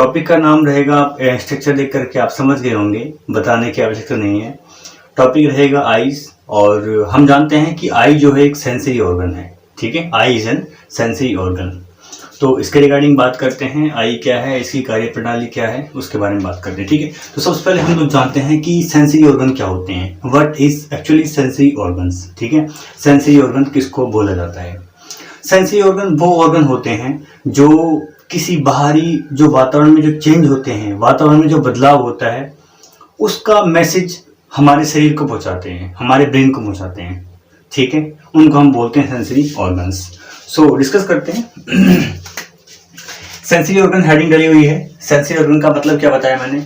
Topic का नाम रहेगा, स्ट्रक्चर देख करके आप समझ गए होंगे, बताने की आवश्यकता नहीं है। टॉपिक रहेगा आईज, और हम जानते हैं कि आई जो है एक सेंसरी ऑर्गन है, ठीक है। I is an sensory organ. तो इसके रिगार्डिंग बात करते हैं, आई क्या है, इसकी कार्य प्रणाली क्या है, उसके बारे में बात करते हैं, ठीक है। तो सबसे पहले हम लोग जानते हैं कि सेंसरी ऑर्गन क्या होते हैं, what is actually sensory organs, ठीक है। सेंसरी ऑर्गन किसको बोला जाता है? सेंसरी ऑर्गन वो ऑर्गन होते हैं जो किसी बाहरी जो वातावरण में जो चेंज होते हैं, वातावरण में जो बदलाव होता है, उसका मैसेज हमारे शरीर को पहुंचाते हैं, हमारे ब्रेन को पहुंचाते हैं, ठीक है। उनको हम बोलते हैं सेंसरी ऑर्गन्स। सो डिस्कस करते हैं। सेंसरी ऑर्गन हेडिंग डली हुई है। सेंसरी ऑर्गन का मतलब क्या बताया मैंने?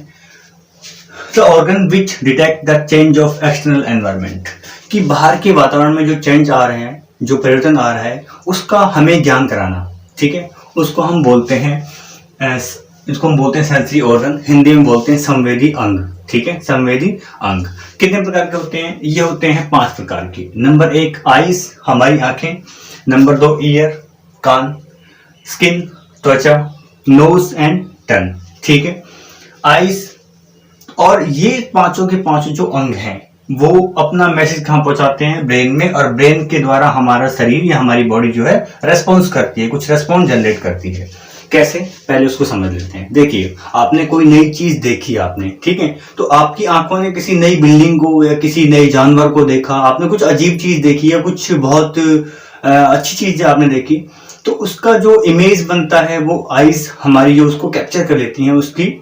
The organ which detect the change of external environment, कि बाहर के वातावरण में जो चेंज आ रहे हैं, जो परिवर्तन आ रहा है, उसका हमें ज्ञान कराना, ठीक है। उसको हम बोलते हैं सेंसरी ऑर्गन, हिंदी में बोलते हैं संवेदी अंग, ठीक है। संवेदी अंग कितने प्रकार के होते हैं? ये होते हैं 5 प्रकार के। नंबर 1 आईज, हमारी आंखें। नंबर 2 ईयर, कान। स्किन, त्वचा। नोज एंड टंग, ठीक है। आईज, और ये पांचों के पांचों जो अंग हैं वो अपना मैसेज कहां पहुंचाते हैं? ब्रेन में, और ब्रेन के द्वारा हमारा शरीर या हमारी बॉडी जो है रेस्पॉन्स करती है, कुछ रेस्पॉन्स जनरेट करती है। कैसे? पहले उसको समझ लेते हैं। देखिए, आपने कोई नई चीज देखी आपने, ठीक है, तो आपकी आंखों ने किसी नई बिल्डिंग को या किसी नए जानवर को देखा, आपने कुछ अजीब चीज देखी या कुछ बहुत अच्छी चीज आपने देखी, तो उसका जो इमेज बनता है वो आईज हमारी जो उसको कैप्चर कर लेती हैं, उसकी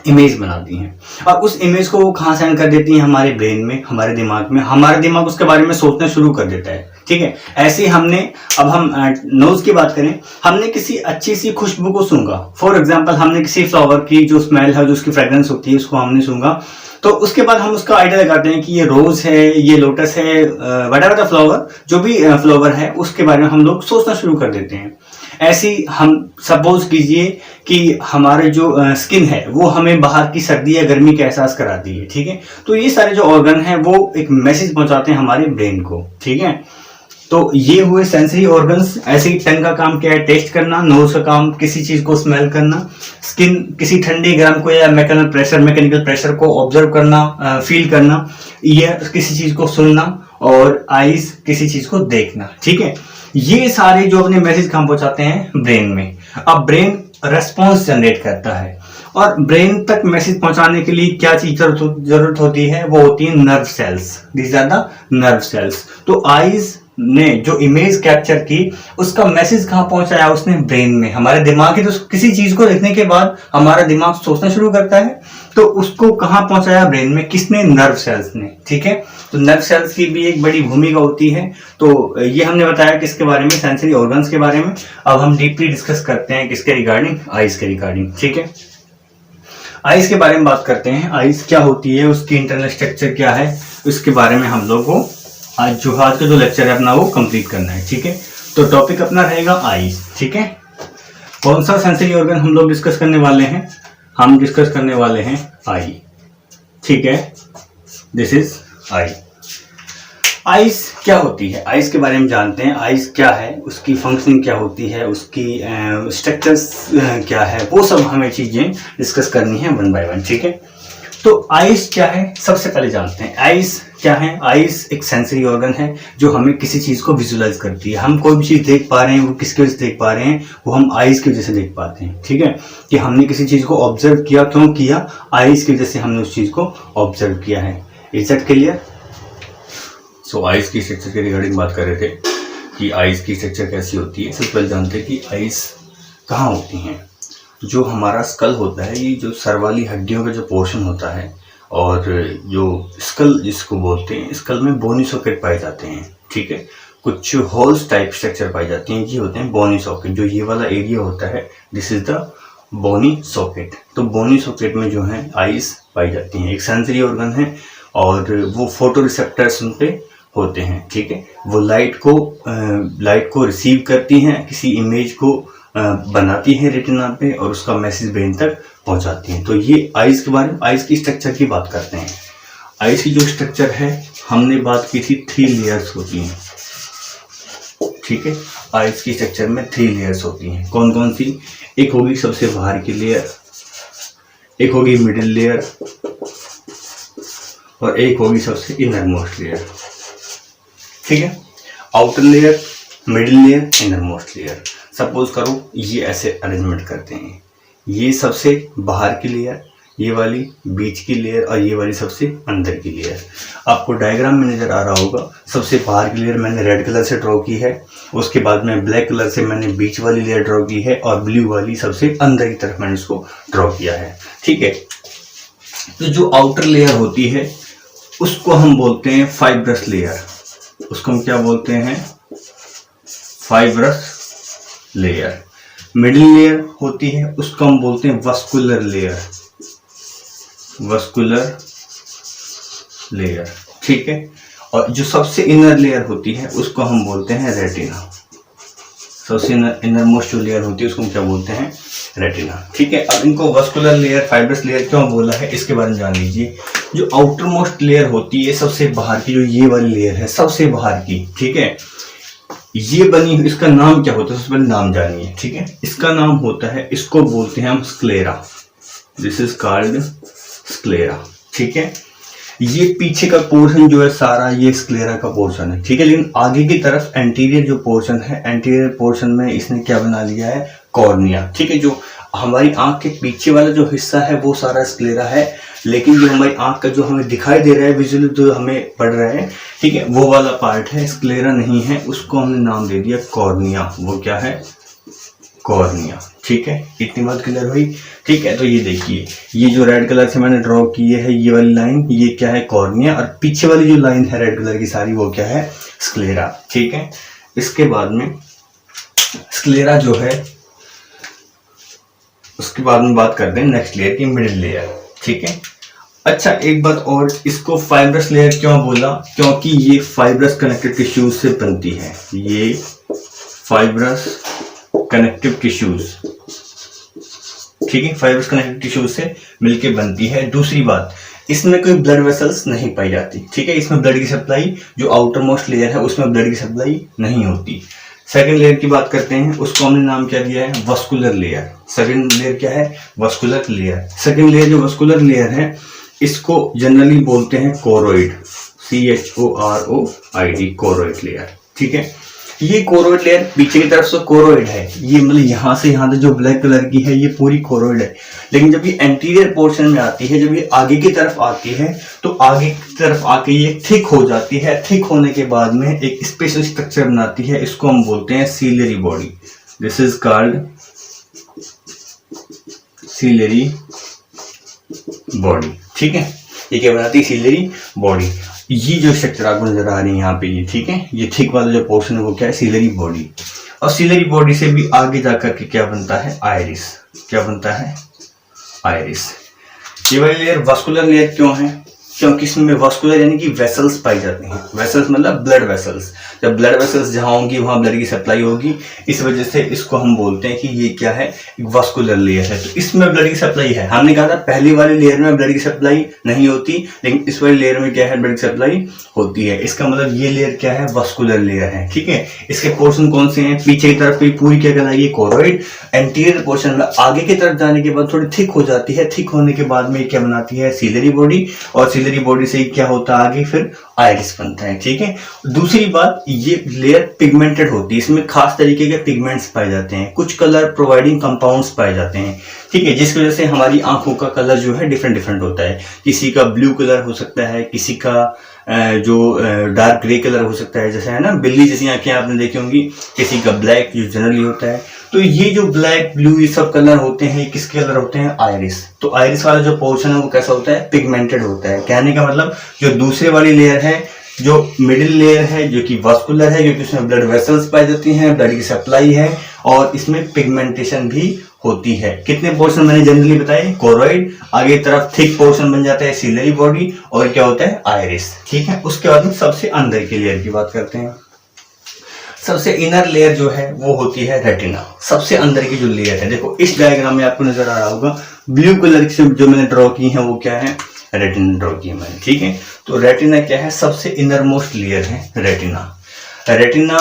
इमेज बनाती हैं, और उस इमेज को वो कहाँ सेंड कर देती हैं? हमारे ब्रेन में, हमारे दिमाग में। हमारा दिमाग उसके बारे में सोचना शुरू कर देता है, ठीक है। ऐसे ही हमने, अब हम नोज की बात करें, हमने किसी अच्छी सी खुशबू को सूंघा। फॉर एग्जांपल, हमने किसी फ्लावर की जो स्मेल है, जो उसकी फ्रेग्रेंस होती है, उसको हमने सूंघा, तो उसके बाद हम उसका आइडिया लगाते हैं कि ये रोज है, ये लोटस है, व्हाटएवर द फ्लावर, जो भी फ्लावर है, उसके बारे में हम लोग सोचना शुरू कर देते हैं। ऐसी हम सपोज कीजिए कि हमारे जो स्किन है वो हमें बाहर की सर्दी या गर्मी का एहसास कराती है, ठीक है। तो ये सारे जो ऑर्गन हैं वो एक मैसेज पहुंचाते हैं हमारे ब्रेन को, ठीक है। तो ये हुए सेंसरी ऑर्गन्स। ऐसे ही टंग का काम क्या है? टेस्ट करना। नोज का काम किसी चीज को स्मेल करना। स्किन किसी ठंडी गर्म को या मैकेनिकल प्रेशर को ऑब्जर्व करना, फील करना। ईयर किसी चीज को सुनना, और आईज किसी चीज को देखना, ठीक है। ये सारे जो अपने मैसेज कहां पहुंचाते हैं? ब्रेन में। अब ब्रेन रेस्पॉन्स जनरेट करता है, और ब्रेन तक मैसेज पहुंचाने के लिए क्या चीज जरूरत होती है? वो होती है nerve cells. These are the nerve cells. तो आईज ने जो इमेज कैप्चर की, उसका मैसेज कहां पहुंचाया उसने? ब्रेन में, हमारे दिमाग की। तो किसी चीज को देखने के बाद हमारा दिमाग सोचना शुरू करता है, तो उसको कहां पहुंचाया? ब्रेन में। किसने? नर्व सेल्स ने, ठीक है। तो नर्व सेल्स की भी एक बड़ी भूमिका होती है। तो ये हमने बताया किसके बारे में? सेंसरी ऑर्गन्स के बारे में। अब हम डीपली डिस्कस करते हैं किसके रिगार्डिंग? आईज के रिगार्डिंग, ठीक है। आईज के बारे में बात करते हैं। आईज क्या होती है, उसकी इंटरनल स्ट्रक्चर क्या है, उसके बारे में हम लोग को आज का जो लेक्चर है अपना वो कंप्लीट करना है, ठीक है। तो टॉपिक अपना रहेगा आईज, ठीक है। कौन सा सेंसरी ऑर्गन हम लोग डिस्कस करने वाले हैं? हम डिस्कस करने वाले हैं आई, ठीक है। This is I. आईज क्या होती है? आईज के बारे में जानते हैं। आईज क्या है, उसकी फंक्शनिंग क्या होती है, उसकी स्ट्रक्चर्स क्या है, वो सब हमें चीजें डिस्कस करनी है वन बाय वन, ठीक है। तो आईज क्या है, सबसे पहले जानते हैं। आईज क्या है? आईज एक सेंसरी ऑर्गन है जो हमें किसी चीज को विजुअलाइज करती है। हम कोई भी चीज देख पा रहे हैं, वो किसकी वजह से देख पा रहे हैं? वो हम आईज की वजह से देख पाते हैं, ठीक है। कि हमने किसी चीज को ऑब्जर्व किया, क्यों किया? आईज की वजह से हमने उस चीज को ऑब्जर्व किया है। Is that clear? So eyes की स्ट्रक्चर के रिगार्डिंग बात कर रहे थे कि आईज की स्ट्रक्चर कैसी होती है। सबसे पहले जानते हैं कि आईज कहाँ होती हैं। जो हमारा स्कल होता है, ये जो सर वाली हड्डियों का जो पोर्शन होता है, और जो स्कल जिसको बोलते हैं, स्कल में बोनी सॉकेट पाए जाते हैं, ठीक है। कुछ होल्स टाइप स्ट्रक्चर पाई जाती हैं, ये होते हैं बोनी सॉकेट। जो ये वाला एरिया होता है, this is the bony socket. तो बोनी सॉकेट में जो है आईज पाई जाती हैं। एक सेंसरी ऑर्गन है, और वो फोटो रिसेप्टर्स उन पे होते हैं, ठीक है। वो लाइट को रिसीव करती हैं, किसी इमेज को बनाती है रेटिना पे, और उसका मैसेज ब्रेन तक पहुंचाती हैं। तो ये आईज के बारे में, आईज की स्ट्रक्चर की बात करते हैं। आईज की जो स्ट्रक्चर है, हमने बात की थी 3 लेयर्स होती हैं, ठीक है। आईज की स्ट्रक्चर में 3 लेयर्स होती हैं। कौन कौन सी? एक होगी सबसे बाहर की लेयर, एक होगी मिडिल लेयर और एक होगी सबसे इनर मोस्ट लेयर। ठीक है, outer layer, middle layer, inner most layer. Suppose करो ये ऐसे अरेंजमेंट करते हैं, ये सबसे बाहर की लेयर, ये वाली बीच की लेयर और ये वाली सबसे अंदर की लेयर। आपको डायग्राम में नज़र आ रहा होगा, सबसे बाहर की लेयर मैंने रेड कलर से ड्रॉ की है, उसके बाद में ब्लैक कलर से मैंने बीच वाली लेयर ड्रॉ की है और ब्लू वाली सबसे अंदर की तरफ मैंने इसको ड्रॉ किया है। ठीक है, तो जो आउटर लेयर होती है उसको हम बोलते हैं फाइब्रस लेयर। उसको हम क्या बोलते हैं? Fibrous layer. मिडिल लेयर होती है उसको हम बोलते हैं वस्कुलर लेयर, वस्कुलर लेयर। ठीक है, और जो सबसे इनर लेयर होती है उसको हम बोलते हैं रेटिना। सबसे इनर मोस्ट जो लेयर होती है उसको हम क्या बोलते हैं? रेटिना। ठीक है, अब इनको वस्कुलर लेयर, फाइब्रस लेयर क्यों बोला है इसके बारे में जान लीजिए। जो आउटर मोस्ट लेयर होती है सबसे बाहर की, जो ये वाली लेयर है सबसे बाहर की, ठीक है, ये बनी, इसका नाम क्या होता है सबसे पहले नाम जानिए। ठीक है, इसका नाम होता है, इसको बोलते हैं हम sclera. This is called sclera. ठीक है, ये पीछे का पोर्शन जो है सारा ये स्क्लेरा का पोर्शन है। ठीक है, लेकिन आगे की तरफ एंटीरियर जो पोर्शन है, एंटीरियर पोर्शन में इसने क्या बना लिया है? कॉर्निया। ठीक है, जो हमारी आंख के पीछे वाला जो हिस्सा है वो सारा स्क्लेरा है, लेकिन जो हमारी आंख का जो हमें दिखाई दे रहा है विजुअली, जो हमें पड़ रहा है, ठीक है, वो वाला पार्ट है, स्क्लेरा नहीं है, उसको हमने नाम दे दिया कॉर्निया। वो क्या है? कॉर्निया। ठीक है, इतनी बात क्लियर हुई? ठीक है, तो ये देखिए, ये जो रेड कलर से मैंने ड्रॉ की है ये वाली लाइन, ये क्या है? कॉर्निया। और पीछे वाली जो लाइन है रेड कलर की सारी, वो क्या है? स्क्लेरा। ठीक है, इसके बाद में स्क्लेरा जो है, उसके बाद में बात करते हैं नेक्स्ट लेयर की, मिडिल लेयर। ठीक है, अच्छा एक बात और, इसको फाइब्रस लेयर क्यों बोला? क्योंकि ये फाइब्रस कनेक्टिव टिश्यूज से बनती है। ये फाइब्रस कनेक्टिव टिश्यूज, ठीक है, फाइब्रस कनेक्टिव टिश्यूज से मिलके बनती है। दूसरी बात, इसमें कोई ब्लड वेसल्स नहीं पाई जाती। ठीक है, इसमें ब्लड की सप्लाई, जो आउटर मोस्ट लेयर है उसमें ब्लड की सप्लाई नहीं होती। सेकंड लेयर की बात करते हैं, उसको हमने नाम क्या दिया है? Vascular layer. सेकंड लेयर क्या है? Vascular layer. सेकंड लेयर जो वस्कुलर लेयर है इसको जनरली बोलते हैं कोरोइड, CHOROID, कोरोइड लेयर। ठीक है, ये कोरोइड लेयर पीछे की तरफ से कोरोइड है, ये मतलब यहां से यहां तक जो ब्लैक कलर की है ये पूरी कोरोइड है। लेकिन जब ये एंटीरियर पोर्शन में आती है, जब ये आगे की तरफ आती है, तो आगे की तरफ आके ये थिक हो जाती है। थिक होने के बाद में एक स्पेशल स्ट्रक्चर बनाती है, इसको हम बोलते हैं ciliary body. This is called ciliary body. ठीक है, ये क्या बनाती है? Ciliary body. ये जो स्ट्रक्चर आपको नजर आ रही है यहाँ पे, ये ठीक है, ये थिक वाला जो पोर्शन है वो क्या है? Ciliary body. और सीलरी बॉडी से भी आगे जाकर के क्या बनता है? आइरिस। क्या बनता है? आइरिस। ये वाली लेयर वस्कुलर लेयर क्यों है? क्योंकि इसमें वस्कुलर यानी कि वेसल्स पाई जाते हैं। वेसल्स मतलब ब्लड वेसल्स। जब ब्लड वेसल्स जहां होंगी वहां ब्लड की सप्लाई होगी, इस वजह से इसको हम बोलते हैं कि ये क्या है? वस्कुलर लेयर है। तो इसमें ब्लड की सप्लाई है। हमने कहा था पहली वाली लेयर में ब्लड की सप्लाई नहीं होती, लेकिन इस वाली लेयर में क्या है? ब्लड की सप्लाई होती है। इसका मतलब ये लेयर क्या है? वस्कुलर लेयर है। ठीक है, इसके पोर्शन कौन से हैं? पीछे की तरफ पूरी क्या कहलाएगी? कोरोइड। एंटीरियर पोर्शन में आगे की तरफ जाने के बाद थोड़ी थिक हो जाती है। थिक होने के बाद में क्या बनाती है? Ciliary body. और सीलरी बॉडी से क्या होता है आगे? फिर आइरिस बनता है। ठीक है, दूसरी बात, ये लेयर पिगमेंटेड होती है, इसमें खास तरीके के पिगमेंट्स पाए जाते हैं, कुछ कलर प्रोवाइडिंग कंपाउंड्स पाए जाते हैं। ठीक है, जिसकी वजह से हमारी आंखों का कलर जो है डिफरेंट डिफरेंट होता है। किसी का ब्लू कलर हो सकता है, किसी का जो डार्क ग्रे कलर हो सकता है, जैसे है ना बिल्ली जैसी आंखें आपने देखी होंगी, किसी का ब्लैक जो जनरली होता है। तो ये जो ब्लैक ब्लू ये सब कलर होते हैं, किसके कलर होते हैं? आइरिस। तो आइरिस वाला जो पोर्शन है वो कैसा होता है? पिगमेंटेड होता है। कहने का मतलब जो दूसरे वाली लेयर है, जो मिडिल लेयर है, जो कि वस्कुलर है, क्योंकि उसमें ब्लड वेसल्स पाई जाती हैं, ब्लड की सप्लाई है और इसमें पिगमेंटेशन भी होती है। कितने पोर्शन मैंने जनरली बताए? कोरोइड, आगे तरफ थिक पोर्शन बन जाता है सीलरी बॉडी, और क्या होता है? आइरिस। ठीक है, उसके बाद में सबसे अंदर की लेयर की बात करते हैं। सबसे इनर लेयर जो है वो होती है रेटिना। सबसे अंदर की जो लेयर है, देखो इस डायग्राम में आपको नजर आ रहा होगा, ब्लू कलर से जो मैंने ड्रॉ की है वो क्या है? रेटिना ड्रॉ की है मैंने। ठीक है, तो रेटिना क्या है? सबसे इनर मोस्ट लेयर है रेटिना। रेटिना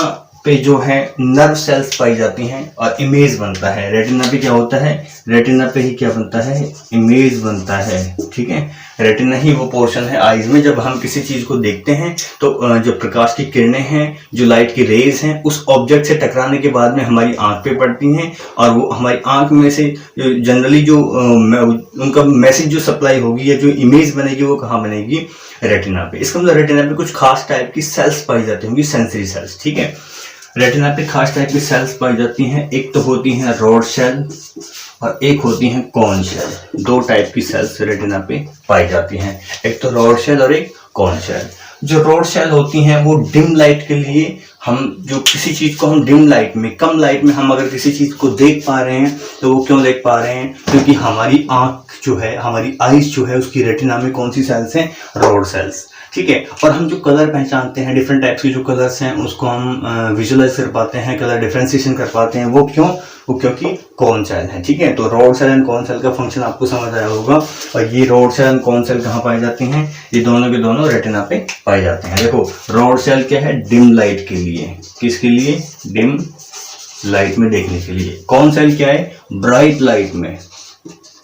पे जो है नर्व सेल्स पाई जाती हैं और इमेज बनता है। रेटिना पे क्या होता है, रेटिना पे ही क्या बनता है, इमेज बनता है, ठीक है। रेटिना ही वो पोर्शन है आईज में, जब हम किसी चीज को देखते हैं तो जो प्रकाश की किरणें हैं, जो लाइट की रेज हैं, उस ऑब्जेक्ट से टकराने के बाद में हमारी आंख पे पड़ती हैं और वो हमारी आंख में से जनरली जो उनका मैसेज जो सप्लाई होगी या जो इमेज बनेगी वो कहाँ बनेगी, रेटिना पे। इसका मतलब रेटिना पे कुछ खास टाइप की सेल्स पाई जाती होंगी, सेंसरी सेल्स, ठीक है। रेटिना पे खास टाइप की सेल्स पाई जाती हैं, एक तो होती हैं रॉड सेल और एक होती हैं कॉन सेल। दो टाइप की सेल्स रेटिना पे पाई जाती हैं, एक तो रॉड सेल और एक कॉन सेल। जो रॉड सेल होती हैं वो डिम लाइट के लिए, हम जो किसी चीज को हम डिम लाइट में, कम लाइट में हम अगर किसी चीज को देख पा रहे हैं तो वो क्यों देख पा रहे हैं, क्योंकि हमारी आंख जो है, हमारी आईज जो है, उसकी रेटिना में कौन सी सेल्स हैं, रॉड सेल्स, ठीक है। और हम जो कलर पहचानते हैं, डिफरेंट टाइप्स के जो कलर्स हैं उसको हम विजुअलाइज कर पाते हैं, कलर डिफरेंशिएशन कर पाते हैं, वो क्यों, वो क्योंकि कॉन सेल है, ठीक है। तो rod cell and cone cell का फंक्शन आपको समझ आया होगा। और ये rod cell and cone cell कहाँ पाए जाते हैं, ये दोनों के दोनों रेटिना पे पाए जाते हैं। देखो रॉड सेल क्या है, डिम लाइट के लिए, किसके लिए, डिम लाइट में देखने के लिए। कॉन सेल क्या है, ब्राइट लाइट में।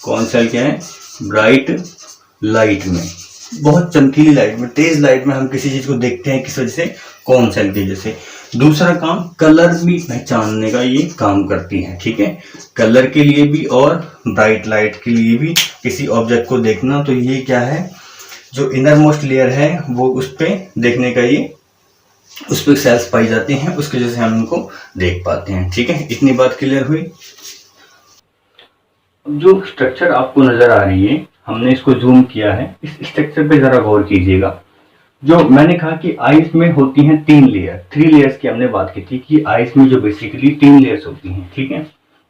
कॉन सेल क्या है, ब्राइट लाइट में, बहुत चमकीली लाइट में, तेज लाइट में हम किसी चीज को देखते हैं, किस वजह से, कॉन सेल की वजह से। दूसरा काम, कलर भी पहचानने का ये काम करती है, ठीक है। कलर के लिए भी और ब्राइट लाइट के लिए भी किसी ऑब्जेक्ट को देखना, तो ये क्या है, जो इनर मोस्ट लेयर है वो उस पे देखने का, ये उस पर सेल्स पाई जाती हैं, उसकी वजह से हम इनको देख पाते हैं, ठीक है। इतनी बात क्लियर हुई। जो स्ट्रक्चर आपको नजर आ रही है, हमने इसको जूम किया है, इस स्ट्रक्चर पे जरा गौर कीजिएगा। जो मैंने कहा कि आइस में होती हैं 3 लेयर, 3 लेयर्स की हमने बात की थी कि आइस में जो बेसिकली 3 लेयर्स होती हैं, ठीक है।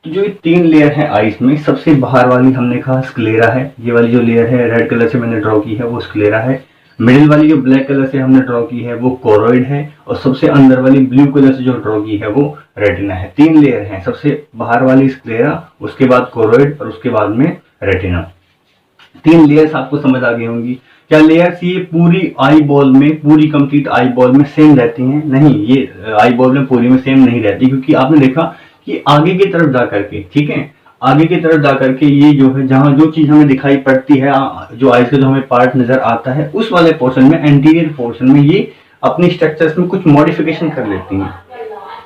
तो जो ये 3 लेयर है आइस में, सबसे बाहर वाली हमने कहा स्क्लेरा है, ये वाली जो लेयर है रेड कलर से मैंने ड्रॉ की है वो स्क्लेरा है। मिडिल वाली जो ब्लैक कलर से हमने ड्रॉ की है वो कोरोइड है, और सबसे अंदर वाली ब्लू कलर से जो ड्रॉ की है वो रेटिना है। 3 लेयर हैं, सबसे बाहर वाली स्क्लेरा, उसके बाद कोरोइड और उसके बाद में रेटिना। 3 लेयर्स आपको समझ आ गई होंगी। क्या लेयर्स ये पूरी आई बॉल में, पूरी कंप्लीट आई बॉल में सेम रहती हैं? नहीं, ये आई बॉल में पूरी में सेम नहीं रहती, क्योंकि आपने देखा कि आगे की तरफ जा करके, ठीक है, आगे की तरफ जा करके ये जो है, जहां जो चीज हमें दिखाई पड़ती है, जो आइस का जो हमें पार्ट नजर आता है, उस वाले पोर्शन में, एंटीरियर पोर्शन में ये अपनी स्ट्रक्चर्स में कुछ मॉडिफिकेशन कर लेती हैं,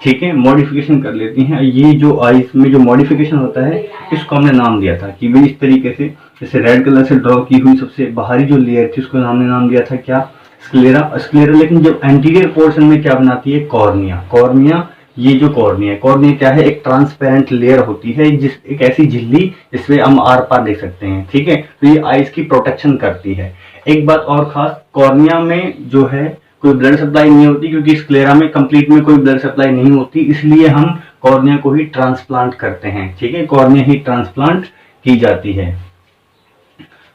ठीक है, मॉडिफिकेशन कर लेती हैं। ये जो आइस में जो मॉडिफिकेशन होता है, इसको हमने नाम दिया था कि वे इस तरीके से, जैसे रेड कलर से ड्रॉ की हुई सबसे बाहरी जो लेयर थी उसको हमने नाम दिया था क्या, स्क्लेरा, स्क्लेरा। लेकिन जब एंटीरियर पोर्शन में क्या बनाती है, कॉर्निया। कॉर्निया, ये जो कॉर्निया है, कॉर्निया क्या है, एक ट्रांसपेरेंट लेयर होती है, एक ऐसी झिल्ली जिसमें हम आर पार देख सकते हैं, ठीक है। तो ये आइस की प्रोटेक्शन करती है। एक बात और खास, कॉर्निया में जो है कोई ब्लड सप्लाई नहीं होती, क्योंकि स्क्लेरा में कंप्लीट में कोई ब्लड सप्लाई नहीं होती, इसलिए हम कॉर्निया को ही ट्रांसप्लांट करते हैं, ठीक है, कॉर्निया ही ट्रांसप्लांट की जाती है।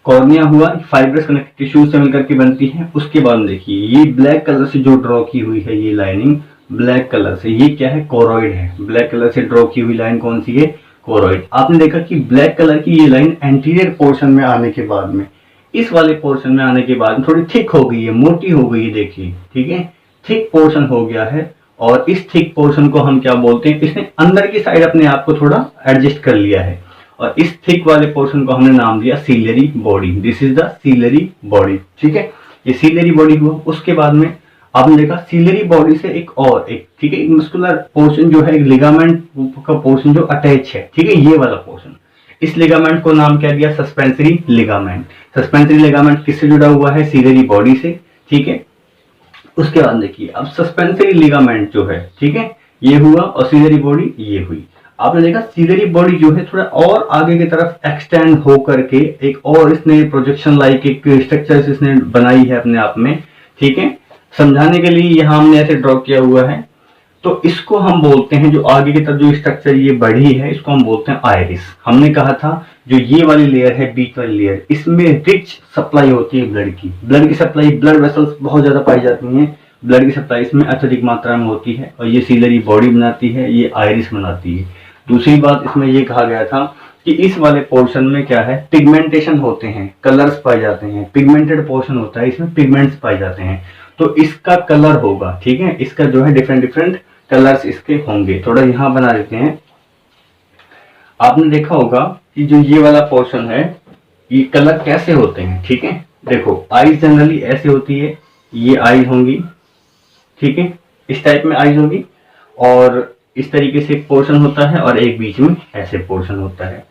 कॉर्निया हुआ फाइब्रस कनेक्टिव टिश्यू से मिलकर के बनती है। उसके बाद देखिए ये ब्लैक कलर से जो ड्रॉ की हुई है ये लाइनिंग, ब्लैक कलर से, ये क्या है, कोरोइड है। ब्लैक कलर से ड्रॉ की हुई लाइन कौन सी है, कोरोइड। आपने देखा कि ब्लैक कलर की ये लाइन एंटीरियर पोर्शन में आने के बाद में, इस वाले पोर्शन में आने के बाद थोड़ी थिक हो गई है, मोटी हो गई है, देखिए, ठीक है, थिक पोर्शन हो गया है। और इस थिक पोर्शन को हम क्या बोलते हैं, इसने अंदर की साइड अपने आप को थोड़ा एडजस्ट कर लिया है, और इस थिक वाले पोर्शन को हमने नाम दिया ciliary body. This is the ciliary body, ठीक है, ये सीलरी बॉडी हुआ। उसके बाद में आपने देखा सीलरी बॉडी से एक और एक, ठीक है, एक मस्कुलर पोर्शन जो है, एक लिगामेंट का पोर्शन जो अटैच है, ठीक है, ये वाला पोर्शन, इस लिगामेंट को नाम क्या दिया, सस्पेंसरी लिगामेंट। सस्पेंसरी लिगामेंट किससे जुड़ा हुआ है, सीलरी बॉडी से, ठीक है। उसके बाद देखिए अब सस्पेंसरी लिगामेंट जो है, ठीक है, ये हुआ, और सीलरी बॉडी ये हुई। आपने देखा सीलरी बॉडी जो है थोड़ा और आगे की तरफ एक्सटेंड हो करके एक और इसने प्रोजेक्शन लाइक एक स्ट्रक्चर इसने बनाई है अपने आप में, ठीक है। समझाने के लिए यहाँ हमने ऐसे ड्रॉ किया हुआ है। तो इसको हम बोलते हैं, जो आगे की तरफ जो स्ट्रक्चर ये बढ़ी है, इसको हम बोलते हैं आइरिस। हमने कहा था जो ये वाली लेयर है, बीच वाली लेयर, इसमें रिच सप्लाई होती है ब्लड की। ब्लड की सप्लाई, ब्लड वेसल्स बहुत ज्यादा पाई जाती हैं, ब्लड की सप्लाई इसमें अत्यधिक मात्रा में होती है, और ये सीलरी बॉडी बनाती है, ये आइरिस बनाती है। दूसरी बात इसमें ये कहा गया था कि इस वाले पोर्शन में क्या है, पिगमेंटेशन होते हैं, कलर्स पाए जाते हैं, पिगमेंटेड पोर्शन होता है, इसमें पिगमेंट्स पाए जाते हैं, तो इसका कलर होगा, ठीक है, इसका जो है डिफरेंट डिफरेंट कलर्स इसके होंगे। थोड़ा यहाँ बना देते हैं। आपने देखा होगा कि जो ये वाला पोर्शन है, ये कलर कैसे होते हैं, ठीक है। देखो आईज जनरली ऐसे होती है, ये आईज होंगी, ठीक है, इस टाइप में आईज होगी, और इस तरीके से एक पोर्शन होता है, और एक बीच में ऐसे पोर्शन होता है,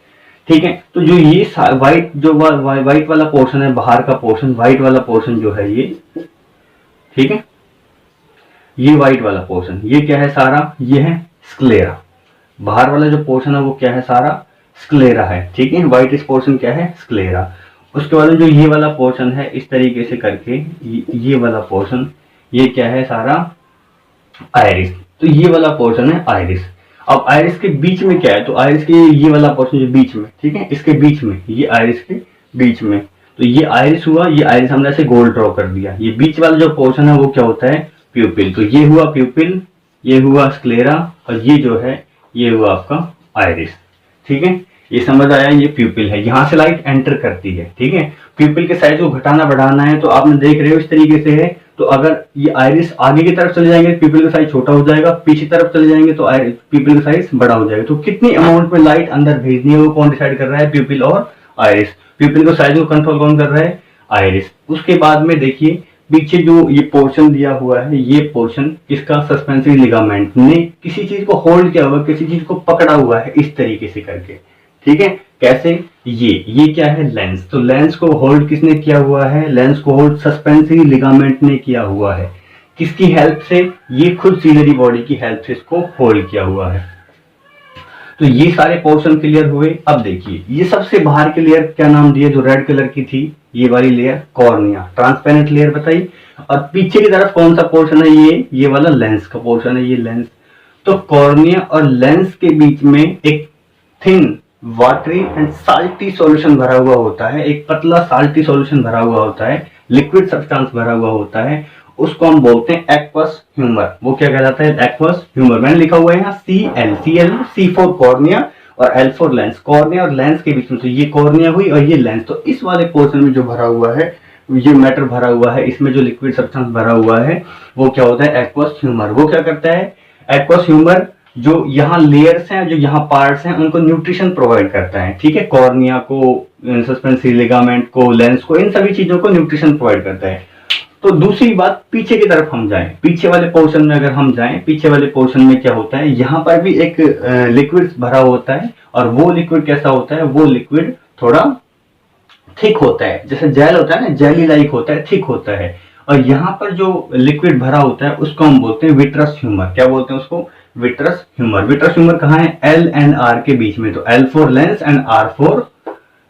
ठीक है। तो जो ये व्हाइट जो व्हाइट वाला पोर्शन है, बाहर का पोर्शन, व्हाइट वाला पोर्शन जो है ये, ठीक है, ये व्हाइट वाला पोर्शन, ये क्या है सारा, ये है स्क्लेरा। बाहर वाला जो पोर्शन है वो क्या है, सारा स्क्लेरा है, ठीक है। व्हाइट इस पोर्शन क्या है, स्क्लेरा। उसके बाद जो ये वाला पोर्शन है, इस तरीके से करके ये वाला पोर्शन, ये क्या है, सारा आयरिस। तो ये वाला पोर्शन है आयरिस। अब आयरिस के बीच में क्या है, तो आयरिस के ये वाला पोर्शन जो बीच में, ठीक है, इसके बीच में, ये आयरिस के बीच में, तो ये आयरिस हुआ, ये आयरिस हमने ऐसे गोल ड्रॉ कर दिया। ये बीच वाला जो पोर्शन है वो क्या होता है, प्यूपिल। तो ये हुआ प्यूपिल, ये हुआ स्क्लेरा, और ये जो है ये हुआ आपका आयरिस, ठीक है। ये समझ आया, ये प्यूपिल है, यहाँ से लाइट एंटर करती है, ठीक है। प्यूपिल के साइज को घटाना बढ़ाना है, तो आपने देख रहे हो इस तरीके से है। तो अगर ये आयरिस आगे की तरफ चले जाएंगे, प्यूपिल का साइज छोटा हो जाएगा, पीछे तरफ चले जाएंगे तो प्यूपिल का साइज बड़ा हो जाएगा। तो कितनी अमाउंट में लाइट अंदर भेजनी है वो कौन डिसाइड कर रहा है, प्यूपिल और आयरिस। प्यूपिल को साइज को कंट्रोल कौन कर रहा है, आयरिस। उसके बाद में देखिए पीछे जो ये पोर्शन दिया हुआ है, ये पोर्शन इसका सस्पेंसरी लिगामेंट ने किसी चीज को होल्ड किया हुआ, किसी चीज को पकड़ा हुआ है इस तरीके से करके, ठीक है। कैसे, ये क्या है, लेंस। तो लेंस को होल्ड किसने किया हुआ है, लेंस को होल्ड सस्पेंसरी लिगामेंट ने किया हुआ है। किसकी हेल्प से, ये खुद सीलरी बॉडी की हेल्प से इसको होल्ड किया हुआ है। तो ये सारे पोर्शन क्लियर हुए। अब देखिए ये सबसे बाहर की लेयर क्या नाम दिया, जो रेड कलर की थी, ये वाली लेयर कॉर्निया, ट्रांसपेरेंट लेयर बताई। और पीछे की तरफ कौन सा पोर्शन है, ये वाला लेंस का पोर्शन है, ये लेंस। तो कॉर्निया और लेंस के बीच में एक thin watery and salty solution भरा हुआ होता है, एक पतला साल्टी सॉल्यूशन भरा हुआ होता है, लिक्विड सब्सटेंस भरा हुआ होता है, उसको हम बोलते हैं एक्वस ह्यूमर। वो क्या कहलाता है, एक्वस ह्यूमर। मैंने लिखा हुआ है यहाँ Cl, C4 कॉर्निया और L4 लेंस। कॉर्निया और लेंस के बीच में, तो ये कॉर्निया हुई और ये लेंस। तो इस वाले पोर्शन में जो भरा हुआ है, ये मैटर भरा हुआ है, इसमें जो लिक्विड सब्सटेंस भरा हुआ है वो क्या होता है, एक्वस ह्यूमर। वो क्या करता है, एक्वस ह्यूमर जो यहाँ लेयर्स हैं, जो यहाँ पार्ट्स हैं, उनको न्यूट्रिशन प्रोवाइड करता है, ठीक है। कॉर्निया को, सस्पेंसरी लिगामेंट को, लेंस को, इन सभी चीजों को न्यूट्रिशन प्रोवाइड करता है। तो दूसरी बात, पीछे की तरफ हम जाएं, पीछे वाले पोर्शन में अगर हम जाएं, पीछे वाले पोर्शन में क्या होता है, यहाँ पर भी एक लिक्विड भरा होता है, और वो लिक्विड कैसा होता है, वो लिक्विड थोड़ा थिक होता है, जैसे जेल होता है ना, जेली लाइक होता है, थिक होता है। और यहाँ पर जो लिक्विड भरा होता है उसको हम बोलते हैं विट्रस ह्यूमर। क्या बोलते हैं उसको, विट्रस ह्यूमर। विट्रस ह्यूमर कहाँ है, L एंड R के बीच में। तो L4 lens and R4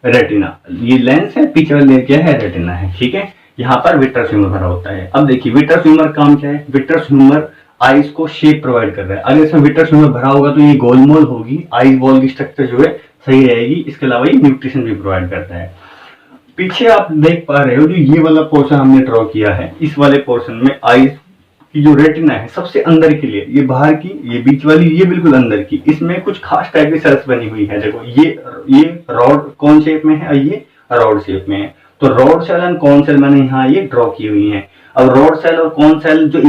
retina. ये लेंस है, पीछे वाला लेयर क्या है, रेटिना है, ठीक है। यहाँ पर विट्रस ह्यूमर भरा होता है। अब देखिए विट्रस ह्यूमर काम क्या है, विट्रस ह्यूमर आईज को शेप प्रोवाइड कर रहा है। अगर इसमें विट्रस ह्यूमर भरा होगा तो ये गोलमोल होगी, आईज बॉल की स्ट्रक्चर जो है सही रहेगी। इसके अलावा ये न्यूट्रिशन भी प्रोवाइड करता है। पीछे आप देख पा रहे हो जो ये वाला पोर्शन हमने ड्रॉ किया है, इस वाले पोर्शन में आईज की जो रेटिना है सबसे अंदर के लिए, ये बाहर की, ये बीच वाली, ये बिल्कुल अंदर की, इसमें कुछ खास टाइप की सेल्स बनी हुई है। देखो ये रॉड कौन शेप में है और ये रॉड शेप में है। तो rod cell and cone cell मैंने यहाँ ये ड्रॉ की हुई है। अब रॉड सेल और कॉन सेल जो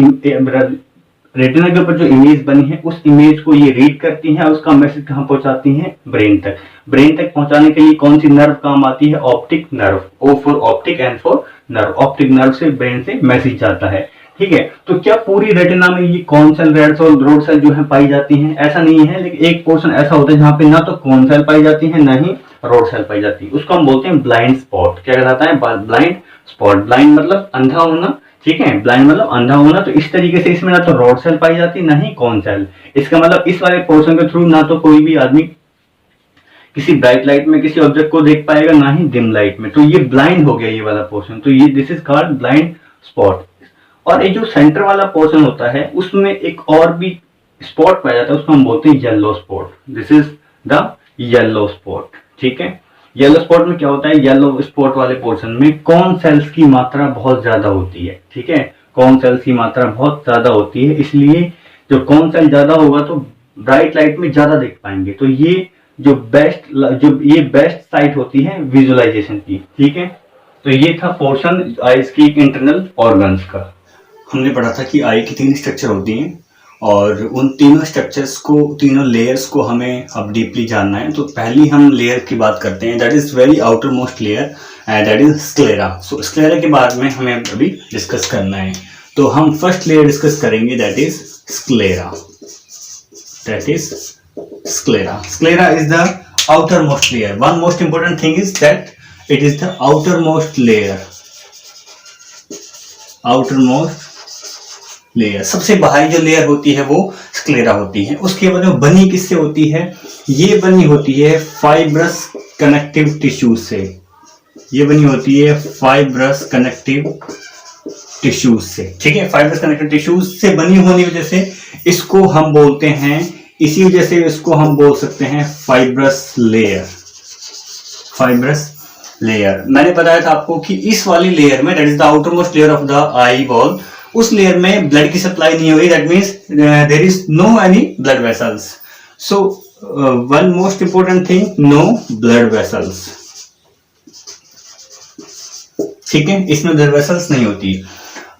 रेटिना के ऊपर जो इमेज बनी है, उस इमेज को ये रीड करती है, उसका मैसेज कहाँ पहुंचाती है, ब्रेन तक। ब्रेन तक पहुंचाने के लिए कौन सी नर्व काम आती है, optic nerve. O for optic, N for nerve. Optic nerve से ब्रेन से मैसेज जाता है, ठीक है। तो क्या पूरी रेटिना में ये कॉन सेल, रॉड सेल जो है पाई जाती हैं, ऐसा नहीं है। लेकिन एक पोर्शन ऐसा होता है जहाँ पे ना तो कॉन सेल पाई जाती है, ना ही रॉड सेल पाई जाती है। उसको हम बोलते हैं ब्लाइंड स्पॉट। क्या कहलाता है, ब्लाइंड स्पॉट। ब्लाइंड मतलब अंधा होना, ठीक है, ब्लाइंड मतलब अंधा होना। तो इस तरीके से इसमें ना तो रॉड सेल पाई जाती, ना ही कॉन सेल। इसका मतलब इस वाले पोर्शन के थ्रू ना तो कोई भी आदमी किसी ब्राइट लाइट में किसी ऑब्जेक्ट को देख पाएगा, ना ही डिम लाइट में। तो ये ब्लाइंड हो गया ये वाला पोर्शन। तो ये this is called blind spot. और ये जो सेंटर वाला पोर्शन होता है उसमें एक और भी स्पॉट पाया जाता है, उसको हम बोलते हैं yellow spot. This is the yellow spot, ठीक है। येलो स्पॉट में क्या होता है, येलो स्पॉट वाले पोर्शन में कॉन सेल्स की मात्रा बहुत ज्यादा होती है, ठीक है। कॉन सेल्स की मात्रा बहुत ज्यादा होती है, इसलिए जो कॉन सेल ज्यादा होगा तो ब्राइट लाइट में ज्यादा देख पाएंगे। तो ये जो बेस्ट साइट होती है विजुअलाइजेशन की, ठीक है। तो ये था पोर्शन आईज की इंटरनल ऑर्गन्स का। हमने पढ़ा था कि आई की 3 स्ट्रक्चर होती हैं, और उन तीनों स्ट्रक्चर्स को, तीनों लेयर्स को हमें अब डीपली जानना है। तो पहली हम लेयर की बात करते हैं, that is very outer most layer and that is sclera. So sclera के बारे में हमें अभी डिस्कस करना है। तो हम फर्स्ट लेयर डिस्कस करेंगे, that is sclera. That is sclera. Sclera is the outermost layer. One most important thing is that it is the outermost layer. Outer most layer, सबसे बाहरी जो layer होती है वो sclera होती है। उसके बाद में बनी किससे होती है? ये बनी होती है फाइब्रस कनेक्टिव टिश्यूज से। ये बनी होती है फाइब्रस कनेक्टिव टिश्यूज से, ठीक है। फाइब्रस कनेक्टिव टिश्यूज से बनी होने की वजह से इसको हम बोलते हैं, इसी वजह से इसको हम बोल सकते हैं फाइब्रस लेयर। फाइब्रस लेयर, मैंने बताया था आपको कि इस वाली लेयर में, that is the outermost layer of the eyeball, उस लेयर में ब्लड की सप्लाई नहीं हो रही, that means there is no any blood vessels. So one most important thing, no blood vessels, ठीक है। इसमें ब्लड वेसल्स नहीं होती।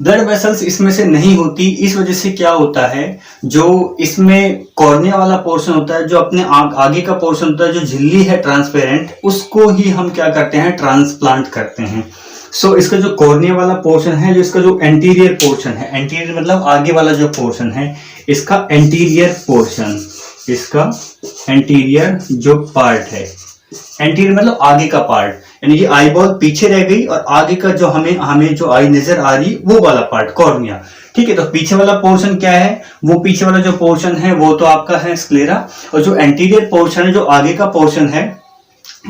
ब्लड वेसल्स इसमें से नहीं होती, इस वजह से क्या होता है, जो इसमें कॉर्निया वाला पोर्शन होता है, जो अपने आगे का पोर्शन होता है, जो झिल्ली है ट्रांसपेरेंट, उसको ही हम क्या करते हैं, ट्रांसप्लांट करते हैं। सो इसका जो कॉर्निया वाला पोर्शन है, जो इसका जो एंटीरियर पोर्शन है, एंटीरियर मतलब आगे वाला जो पोर्शन है, इसका एंटीरियर पोर्शन, इसका एंटीरियर जो पार्ट है, एंटीरियर मतलब आगे का पार्ट, यानी कि आई बॉल पीछे रह गई और आगे का जो हमें जो आई नजर आ रही, वो वाला पार्ट कॉर्निया, ठीक है। तो पीछे वाला पोर्शन क्या है, वो पीछे वाला जो पोर्शन है वो तो आपका है स्क्लेरा, और जो एंटीरियर पोर्शन है, जो आगे का पोर्शन है,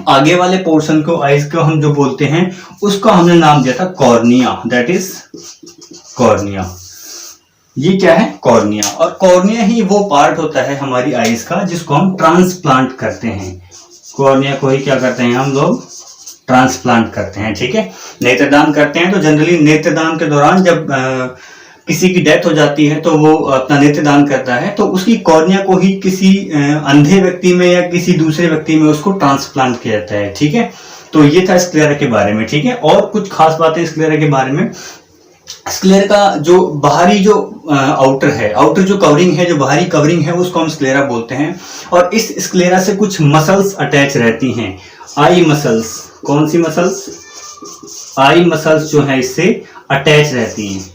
आगे वाले पोर्शन को, आईज को हम जो बोलते हैं, उसको हमने नाम दिया था कॉर्निया। That is cornea. ये क्या है, कॉर्निया। और कॉर्निया ही वो पार्ट होता है हमारी आईज का जिसको हम ट्रांसप्लांट करते हैं। कॉर्निया को ही क्या करते हैं हम लोग, ट्रांसप्लांट करते हैं, ठीक है। नेत्रदान करते हैं तो जनरली नेत्रदान के दौरान जब किसी की डेथ हो जाती है तो वो अपना नेत्रदान करता है, तो उसकी कॉर्निया को ही किसी अंधे व्यक्ति में या किसी दूसरे व्यक्ति में उसको ट्रांसप्लांट किया जाता है, ठीक है। तो ये था स्क्लेरा के बारे में, ठीक है। और कुछ खास बातें स्क्लेरा के बारे में, स्क्लेरा का जो बाहरी जो आउटर है, आउटर जो कवरिंग है, जो बाहरी कवरिंग है, उसको हम स्क्लेरा बोलते हैं। और इस स्क्लेरा से कुछ मसल्स अटैच रहती हैं, आई मसल्स। कौन सी मसल्स? आई मसल्स जो है इससे अटैच रहती हैं,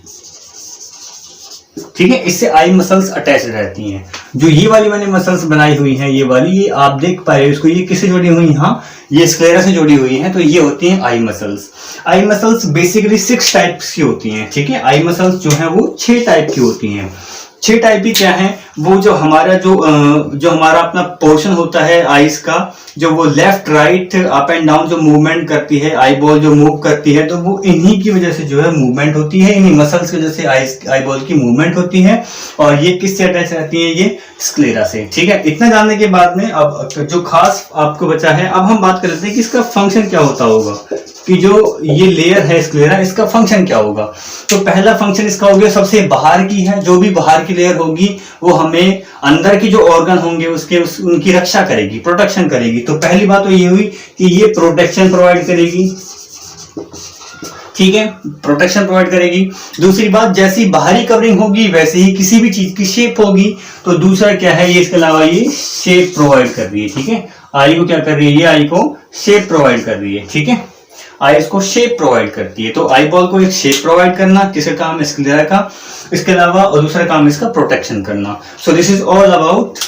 ठीक है। इससे आई मसल्स अटैच रहती हैं। जो ये वाली मैंने मसल्स बनाई हुई हैं, ये वाली, ये आप देख पा रहे हो इसको, ये किससे जुड़ी हुई हैं? हाँ, ये स्क्लेरा से जुड़ी हुई हैं। तो ये होती हैं eye muscles. Eye muscles basically 6 types की होती हैं, ठीक है। आई मसल्स जो है वो 6 टाइप की होती हैं। 6 टाइप की क्या है, वो जो हमारा जो हमारा अपना पोर्शन होता है आईज का, जो वो left right up and down जो मूवमेंट करती है, आई बॉल जो मूव करती है, तो वो इन्हीं की वजह से जो है मूवमेंट होती है, इन्हीं मसल्स की वजह से आई बॉल की मूवमेंट होती है। और ये किससे अटैच रहती है? ये स्क्लेरा से, ठीक है। इतना जानने के बाद में अब जो खास आपको बचा है, अब हम बात कर लेते हैं कि इसका फंक्शन क्या होता होगा, कि जो ये लेयर है स्क्लेरा, इसका फंक्शन क्या होगा। तो पहला फंक्शन इसका हो गया, सबसे बाहर की है, जो भी बाहर की लेयर होगी वो हमें अंदर की जो ऑर्गन होंगे उनकी रक्षा करेगी, प्रोटेक्शन करेगी। तो पहली बात तो ये हुई कि ये प्रोटेक्शन प्रोवाइड करेगी, ठीक है, प्रोटेक्शन प्रोवाइड करेगी। दूसरी बात, जैसी बाहरी कवरिंग होगी वैसे ही किसी भी चीज की शेप होगी। तो दूसरा क्या है, ये इसके अलावा ये शेप प्रोवाइड कर रही है, ठीक है। आई को क्या कर रही है, ये आई को शेप प्रोवाइड कर रही है, ठीक है। आई इसको शेप प्रोवाइड करती है। तो आई बॉल को एक शेप प्रोवाइड करना किसका काम है, स्क्लेरा का। इसके अलावा और दूसरा काम इसका प्रोटेक्शन करना। So this is all about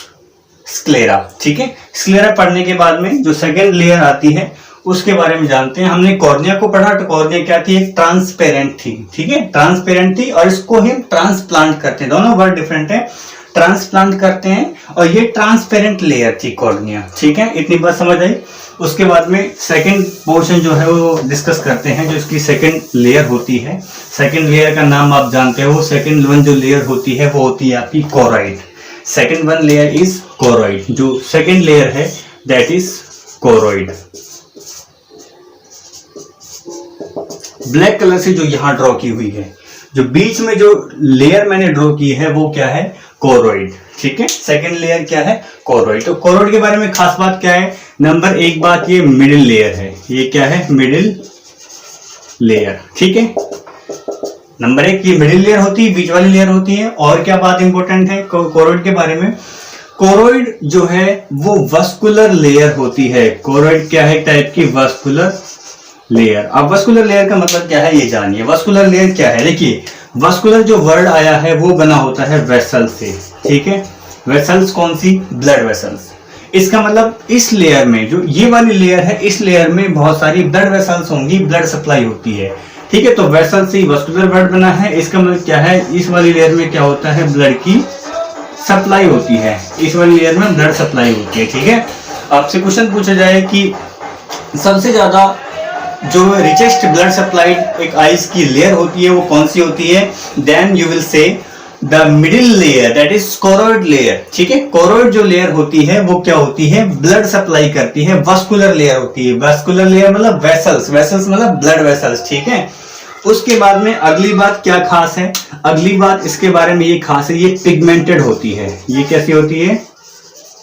sclera, ठीक है। स्क्लेरा पढ़ने के बाद में जो सेकेंड लेयर आती है उसके बारे में जानते हैं। हमने कॉर्निया को पढ़ा, तो कॉर्निया क्या थी, एक ट्रांसपेरेंट थी, ठीक है, ट्रांसपेरेंट थी। और इसको हम ट्रांसप्लांट करते हैं, दोनों वर्ड डिफरेंट है, ट्रांसप्लांट करते हैं। और ये ट्रांसपेरेंट लेयर थी कॉर्निया, ठीक है। इतनी बात समझ आई। उसके बाद में सेकंड पोर्शन जो है वो डिस्कस करते हैं, जो इसकी सेकंड लेयर होती है। सेकंड लेयर का नाम आप जानते हो, सेकंड वन जो लेयर होती है वो होती है आपकी choroid. Second one layer is choroid. जो सेकंड लेयर है that is choroid. Black colour से जो यहां ड्रॉ की हुई है, जो बीच में जो लेयर मैंने ड्रॉ की है वो क्या है, कोरॉइड, ठीक है। सेकंड लेयर क्या है, कोरॉइड। तो कोरॉइड के बारे में खास बात क्या है, नंबर 1 बात, ये मिडिल लेयर है। ये क्या है, मिडिल लेयर, ठीक है। नंबर एक ये मिडिल लेयर होती है, बीच वाली लेयर होती है। और क्या बात इंपॉर्टेंट है कोरोइड के बारे में, कोरोइड जो है वो वस्कुलर लेयर होती है। कोरोइड क्या है, टाइप की वस्कुलर लेयर। अब वस्कुलर लेयर का मतलब क्या है ये जानिए। वस्कुलर लेयर क्या है, देखिए वस्कुलर जो वर्ड आया है वो बना होता है वेसल से, ठीक है। वेसल्स कौन सी, ब्लड वेसल्स। इसका मतलब इस लेयर में, जो ये वाली लेयर है, इस लेयर में बहुत सारी ब्लड वेसल्स होंगी, ब्लड सप्लाई होती है, ठीक है। तो वेसल से वस्कुलर वर्ड बना है। इसका मतलब क्या है, इस वाली लेयर में क्या होता है, ब्लड की सप्लाई होती है। इस वाली लेयर में ब्लड सप्लाई होती है, ठीक है। आपसे क्वेश्चन पूछा जाए कि सबसे ज्यादा जो रिचेस्ट ब्लड सप्लाइड एक आईज की लेयर होती है वो कौन सी होती है, then you will say the middle layer, that is choroid layer, ठीक है। कोरोइड जो लेयर होती है वो क्या होती है, ब्लड सप्लाई करती है, वस्कुलर लेयर होती है। वस्कुलर लेयर मतलब वेसल्स, वेसल्स मतलब ब्लड वेसल्स, ठीक है। उसके बाद में अगली बात क्या खास है, अगली बात इसके बारे में ये खास है, ये पिगमेंटेड होती है। ये कैसी होती है,